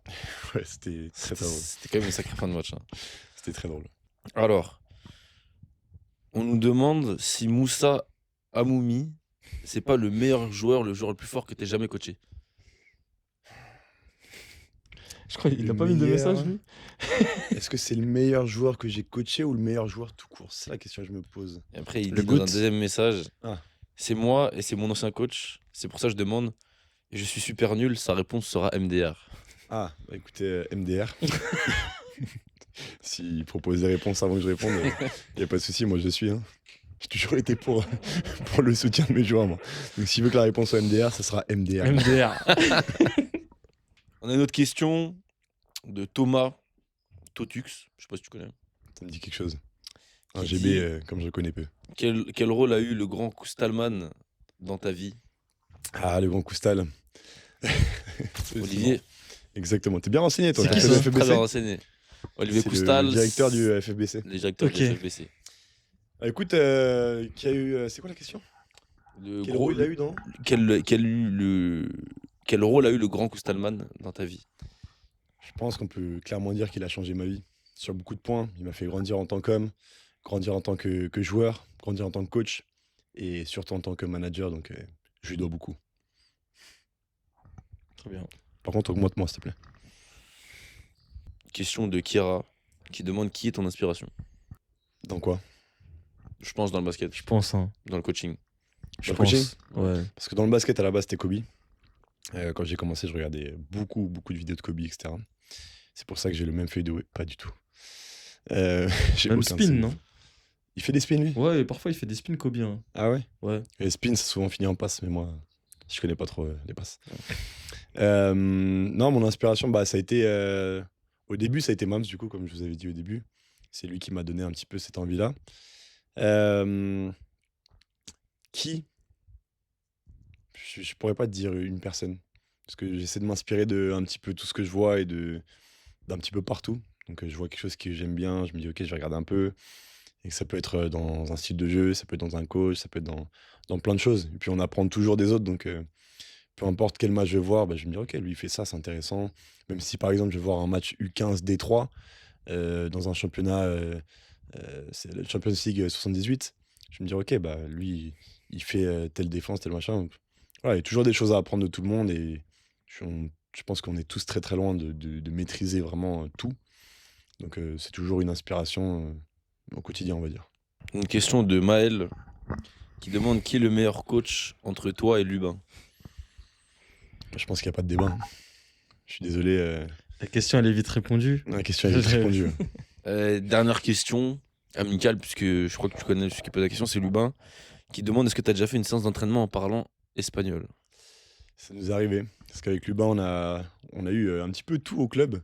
[SPEAKER 2] Ouais, c'était très drôle.
[SPEAKER 1] C'était quand même une sacrée fin de match, hein.
[SPEAKER 2] C'était très drôle.
[SPEAKER 1] Alors, on nous demande si Moussa Amoumi, c'est pas le meilleur joueur, le joueur le plus fort que t'aies jamais coaché.
[SPEAKER 3] Je crois qu'il
[SPEAKER 2] Le
[SPEAKER 3] a pas mis de
[SPEAKER 2] meilleur.
[SPEAKER 3] message, lui.
[SPEAKER 2] Est-ce que c'est le meilleur joueur que j'ai coaché ou le meilleur joueur tout court? C'est la question que je me pose.
[SPEAKER 1] Et après, il
[SPEAKER 3] Le
[SPEAKER 1] dit dans un
[SPEAKER 3] GOAT.
[SPEAKER 1] deuxième message,
[SPEAKER 2] Ah.
[SPEAKER 1] c'est moi et c'est mon ancien coach. C'est pour ça que je demande. Et je suis super nul, sa réponse sera MDR.
[SPEAKER 2] Ah, bah écoutez, MDR. S'il propose des réponses avant que je réponde, il n'y a pas de souci, moi je suis. Hein. J'ai toujours été pour le soutien de mes joueurs, moi. Donc s'il veut que la réponse soit MDR, ça sera MDR.
[SPEAKER 3] MDR.
[SPEAKER 1] On a une autre question de Thomas Totux. Je sais pas si tu connais.
[SPEAKER 2] Ça me dit quelque chose. Un
[SPEAKER 1] Qui
[SPEAKER 2] GB,
[SPEAKER 1] dit-
[SPEAKER 2] comme je le connais peu.
[SPEAKER 1] Quel rôle a eu le grand Koustalman dans ta vie,
[SPEAKER 2] Ah, le grand Koustal.
[SPEAKER 1] Olivier?
[SPEAKER 2] Exactement. T'es bien renseigné, toi.
[SPEAKER 3] C'est
[SPEAKER 2] T'as
[SPEAKER 3] qui
[SPEAKER 2] fait
[SPEAKER 3] ça
[SPEAKER 2] le
[SPEAKER 1] Très
[SPEAKER 2] FFBC?
[SPEAKER 1] bien renseigné. Olivier
[SPEAKER 2] C'est
[SPEAKER 1] Koustal.
[SPEAKER 2] le directeur du FFBC.
[SPEAKER 1] Le directeur
[SPEAKER 3] Ok.
[SPEAKER 1] du FFBC.
[SPEAKER 2] Ah, écoute, qui a eu. C'est quoi la question?
[SPEAKER 1] Le
[SPEAKER 2] Quel
[SPEAKER 1] gros-
[SPEAKER 2] rôle il a eu dans
[SPEAKER 1] quel rôle a eu le grand Koustalman dans ta vie?
[SPEAKER 2] Je pense qu'on peut clairement dire qu'il a changé ma vie sur beaucoup de points. Il m'a fait grandir en tant qu'homme, grandir en tant que joueur, grandir en tant que coach et surtout en tant que manager. Donc, je lui dois beaucoup.
[SPEAKER 3] Très bien.
[SPEAKER 2] Par contre, augmente-moi, s'il te plaît.
[SPEAKER 1] Question de Kira qui demande qui est ton inspiration.
[SPEAKER 2] Dans quoi?
[SPEAKER 1] Je pense dans le basket,
[SPEAKER 3] Je pense, hein.
[SPEAKER 1] dans le coaching.
[SPEAKER 3] Je
[SPEAKER 2] le
[SPEAKER 3] pense.
[SPEAKER 2] coaching
[SPEAKER 3] Ouais.
[SPEAKER 2] Parce que dans le basket, à la base, c'était Kobe. Quand j'ai commencé, je regardais beaucoup de vidéos de Kobe, etc. C'est pour ça que j'ai le même feuille de web. Pas du tout. J'ai
[SPEAKER 3] Même
[SPEAKER 2] aucun de
[SPEAKER 3] spin,
[SPEAKER 2] ces-
[SPEAKER 3] non?
[SPEAKER 2] Il fait des spins, lui?
[SPEAKER 3] Ouais, et parfois il fait des spins Kobe, hein.
[SPEAKER 2] Ah ouais?
[SPEAKER 3] Ouais.
[SPEAKER 2] Les spins, ça a souvent fini en passe, mais moi, je connais pas trop les passes. Non, mon inspiration, bah, ça a été. Au début, ça a été Mams, du coup, comme je vous avais dit au début. C'est lui qui m'a donné un petit peu cette envie-là. Qui? Je pourrais pas te dire une personne. Parce que j'essaie de m'inspirer de un petit peu tout ce que je vois et d'un petit peu partout. Donc, je vois quelque chose que j'aime bien, je me dis, ok, je vais regarder un peu. Et que ça peut être dans un style de jeu, ça peut être dans un coach, ça peut être dans plein de choses. Et puis on apprend toujours des autres, donc peu importe quel match je vais voir, bah, je vais me dire, ok, lui il fait ça, c'est intéressant. Même si par exemple je vais voir un match U15 D3 dans un championnat, c'est le Champions League 78, je vais me dire, ok, bah, lui il fait telle défense, tel machin. Voilà, il y a toujours des choses à apprendre de tout le monde et je pense qu'on est tous très très loin de maîtriser vraiment tout. Donc c'est toujours une inspiration au quotidien, on va dire.
[SPEAKER 1] Une question de Maël qui demande qui est le meilleur coach entre toi et Lubin.
[SPEAKER 2] Je pense qu'il n'y a pas de débat. Hein. Je suis désolé.
[SPEAKER 3] La question, elle est vite répondue.
[SPEAKER 2] La question est vite répondue.
[SPEAKER 1] Dernière question, amicale, puisque je crois que tu connais celui qui pose la question, c'est Lubin, qui demande est-ce que tu as déjà fait une séance d'entraînement en parlant espagnol?
[SPEAKER 2] Ça nous est arrivé. Parce qu'avec Lubin, on a eu un petit peu tout au club.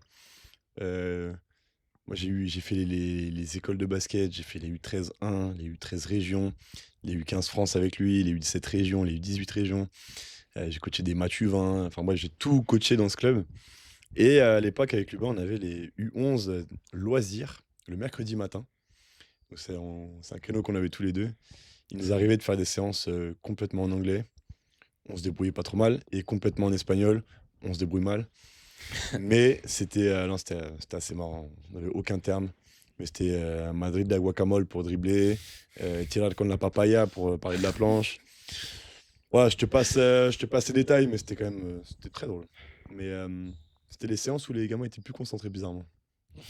[SPEAKER 2] Moi, j'ai fait les écoles de basket, j'ai fait les U13 1, les U13 régions, les U15 France avec lui, les U17 régions, les U18 régions. J'ai coaché des matchs U20. Enfin, moi, j'ai tout coaché dans ce club. Et à l'époque, avec Lubin, on avait les U11 loisirs le mercredi matin. Donc c'est un créneau qu'on avait tous les deux. Il nous arrivait de faire des séances complètement en anglais. On se débrouillait pas trop mal. Et complètement en espagnol. On se débrouille mal. Mais c'était assez marrant. On n'avait aucun terme. Mais c'était Madrid de la guacamole pour dribbler. Tirar con la papaya pour parler de la planche. Ouais, je te passe les détails, mais c'était quand même c'était très drôle. Mais c'était les séances où les gamins étaient plus concentrés bizarrement.
[SPEAKER 3] Ouais,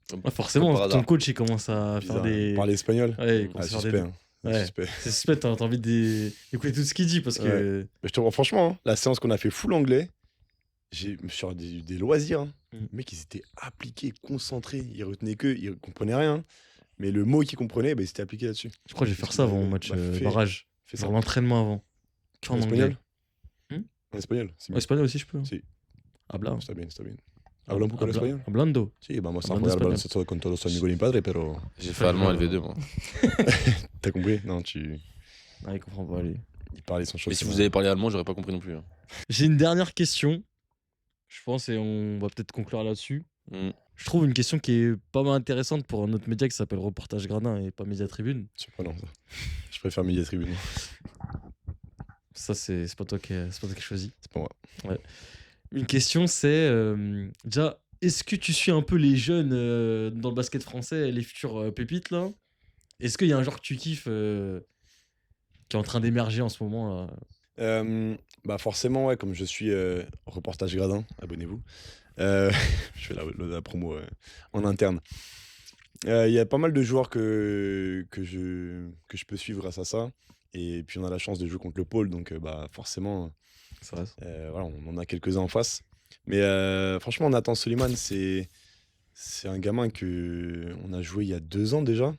[SPEAKER 1] Comme
[SPEAKER 3] forcément,
[SPEAKER 1] par
[SPEAKER 3] ton
[SPEAKER 1] hasard.
[SPEAKER 3] coach, il commence à
[SPEAKER 2] Bizarre,
[SPEAKER 3] faire des.
[SPEAKER 2] Parler espagnol.
[SPEAKER 3] Ouais, il commence
[SPEAKER 2] Ah,
[SPEAKER 3] à faire
[SPEAKER 2] suspect.
[SPEAKER 3] des.
[SPEAKER 2] Hein.
[SPEAKER 3] Ouais.
[SPEAKER 2] Suspect.
[SPEAKER 3] C'est suspect, t'as envie d'écouter tout ce qu'il dit parce que.
[SPEAKER 2] Mais je te vois, franchement, hein, la séance qu'on a fait full anglais, je me suis des loisirs. Hein.
[SPEAKER 3] Mm.
[SPEAKER 2] Les mecs, ils étaient appliqués, concentrés. Ils retenaient que, ils comprenaient rien. Hein. Mais le mot qu'ils comprenaient, bah, ils s'étaient appliqués là-dessus.
[SPEAKER 3] Je crois que je vais faire ça avant mon match
[SPEAKER 2] Fais
[SPEAKER 3] barrage.
[SPEAKER 2] ça.
[SPEAKER 3] Genre l'entraînement avant.
[SPEAKER 2] En
[SPEAKER 3] En
[SPEAKER 2] espagnol
[SPEAKER 3] anglais.
[SPEAKER 2] En espagnol, c'est
[SPEAKER 3] En
[SPEAKER 2] mieux.
[SPEAKER 3] espagnol aussi, je peux.
[SPEAKER 2] Si.
[SPEAKER 3] Habla.
[SPEAKER 2] Está bien. ¿Habla un poco el español?
[SPEAKER 3] Hablando.
[SPEAKER 2] Sí, vamos a
[SPEAKER 3] Hablando
[SPEAKER 2] jugar al
[SPEAKER 3] español.
[SPEAKER 2] baloncesto con todos los amigos de mi padre, pero...
[SPEAKER 1] J'ai fait allemand LV2, moi.
[SPEAKER 2] T'as compris? Non,
[SPEAKER 3] Ah, il comprend pas, lui.
[SPEAKER 2] il parlait son
[SPEAKER 1] Mais
[SPEAKER 2] chose.
[SPEAKER 1] si vous avez parlé allemand, j'aurais pas compris non plus. Hein.
[SPEAKER 3] J'ai une dernière question. Je pense, et on va peut-être conclure là-dessus.
[SPEAKER 1] Mm.
[SPEAKER 3] Je trouve une question qui est pas mal intéressante pour notre média qui s'appelle Reportage Gradin et pas Média Tribune.
[SPEAKER 2] Surprenant, ça. Je préfère Média Tribune.
[SPEAKER 3] Ça, c'est pas toi qui choisis.
[SPEAKER 2] C'est pas moi.
[SPEAKER 3] Une question, c'est déjà, est-ce que tu suis un peu les jeunes dans le basket français, les futurs pépites là? Est-ce qu'il y a un joueur que tu kiffes qui est en train d'émerger en ce moment là?
[SPEAKER 2] Bah forcément, ouais, comme je suis Reportage Gradin, abonnez-vous. Je fais la promo en interne. Il y a pas mal de joueurs que je peux suivre grâce à ça. Et puis on a la chance de jouer contre le pôle, donc bah forcément,
[SPEAKER 3] Ça reste.
[SPEAKER 2] voilà, on en a quelques-uns en face. Mais franchement, Nathan Soliman, c'est un gamin on a joué il y a 2 ans déjà,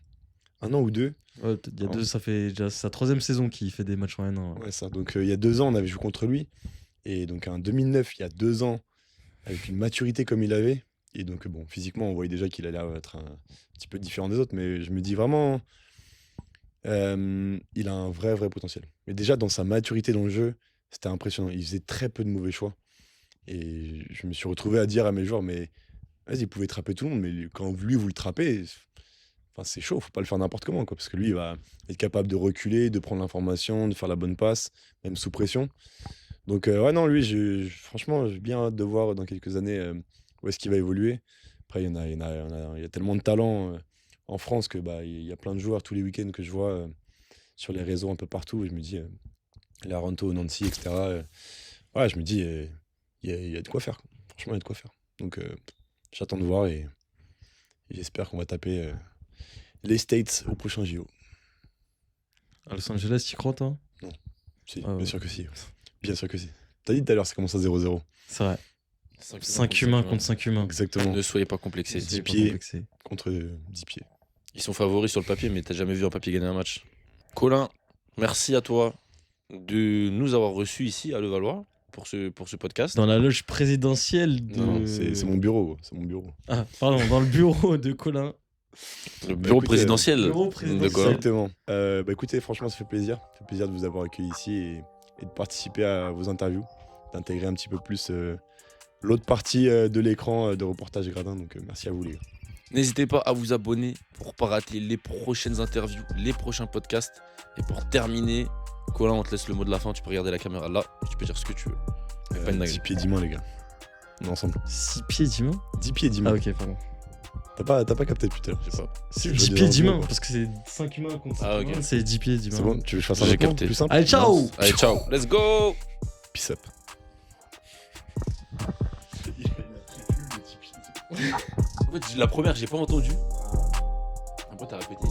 [SPEAKER 2] 1 an ou 2.
[SPEAKER 3] Ouais, il y a 2, ça fait déjà sa 3e saison qu'il fait des matchs en N1.
[SPEAKER 2] Ouais, ça. Donc il y a 2 ans, on avait joué contre lui. Et donc en 2009, il y a 2 ans, avec une maturité comme il avait. Et donc bon, physiquement, on voyait déjà qu'il allait être un petit peu différent des autres. Mais je me dis vraiment, il a un vrai potentiel. Mais déjà, dans sa maturité dans le jeu, c'était impressionnant. Il faisait très peu de mauvais choix. Et je me suis retrouvé à dire à mes joueurs, mais vas-y, il pouvait trapper tout le monde. Mais quand lui, vous le trappez, enfin, c'est chaud, faut pas le faire n'importe comment, quoi, parce que lui, il va être capable de reculer, de prendre l'information, de faire la bonne passe, même sous pression. Donc, ouais, non, lui, franchement, j'ai bien hâte de voir dans quelques années où est-ce qu'il va évoluer. Après, il y a tellement de talent en France que bah, il y a plein de joueurs tous les week-ends que je vois sur les réseaux un peu partout. Et je me dis, Laranto, Nancy, etc. Ouais, je me dis, il y a de quoi faire, quoi. Franchement, il y a de quoi faire. Donc, j'attends de voir et j'espère qu'on va taper les States au prochain JO.
[SPEAKER 3] À Los Angeles, tu crois, toi?
[SPEAKER 2] Si,
[SPEAKER 3] Ah ouais.
[SPEAKER 2] bien sûr que si. Bien sûr que si. T'as dit tout à l'heure, ça commence à 0-0.
[SPEAKER 3] C'est vrai. 5 humains contre 5 humains.
[SPEAKER 2] Exactement.
[SPEAKER 1] Ne soyez pas complexés.
[SPEAKER 2] Dix
[SPEAKER 3] C'est pas
[SPEAKER 2] pieds.
[SPEAKER 3] complexé.
[SPEAKER 2] Contre 10 pieds.
[SPEAKER 1] Ils sont favoris sur le papier, mais t'as jamais vu un papier gagner un match. Colin, merci à toi de nous avoir reçus ici à Levallois pour ce podcast.
[SPEAKER 3] Dans la loge présidentielle de.
[SPEAKER 2] Non, c'est mon bureau. Gros. C'est mon bureau.
[SPEAKER 3] Ah, pardon, dans le bureau de Colin.
[SPEAKER 1] Le bureau
[SPEAKER 2] écoutez,
[SPEAKER 1] présidentiel.
[SPEAKER 3] bureau
[SPEAKER 1] De
[SPEAKER 3] présidentiel.
[SPEAKER 1] quoi
[SPEAKER 2] Exactement. Bah écoutez, franchement, ça fait plaisir. Ça fait plaisir de vous avoir accueilli ici et de participer à vos interviews, d'intégrer un petit peu plus l'autre partie de l'écran de Reportage Gradin. Donc merci à vous, les gars.
[SPEAKER 1] N'hésitez pas à vous abonner pour pas rater les prochaines interviews, les prochains podcasts. Et pour terminer, Colin, on te laisse le mot de la fin. Tu peux regarder la caméra là, tu peux dire ce que tu veux. Mais pas une
[SPEAKER 2] 10
[SPEAKER 1] dinguerie.
[SPEAKER 2] pieds, 10 mains, les gars. On est ensemble.
[SPEAKER 3] 6 pieds, 10 mains.
[SPEAKER 2] 10 pieds, 10
[SPEAKER 3] Ah,
[SPEAKER 2] mains.
[SPEAKER 3] ok, pardon.
[SPEAKER 2] T'as pas capté depuis tout à l'heure.
[SPEAKER 1] Je sais pas.
[SPEAKER 2] Si,
[SPEAKER 3] 10
[SPEAKER 2] je
[SPEAKER 3] pieds,
[SPEAKER 2] veux
[SPEAKER 3] 10
[SPEAKER 2] dire,
[SPEAKER 3] mains.
[SPEAKER 2] quoi.
[SPEAKER 3] Parce que c'est 5 humains contre 5
[SPEAKER 1] Ah, ok.
[SPEAKER 3] humains. C'est 10 pieds, 10 mains.
[SPEAKER 2] C'est bon, tu veux que je fasse un
[SPEAKER 1] J'ai
[SPEAKER 2] autre mot,
[SPEAKER 1] capté.
[SPEAKER 2] plus simple?
[SPEAKER 3] Allez, ciao!
[SPEAKER 1] Allez, ciao. Let's go.
[SPEAKER 2] Peace up.
[SPEAKER 1] En fait, la première, j'ai pas entendu. Après, t'as répété.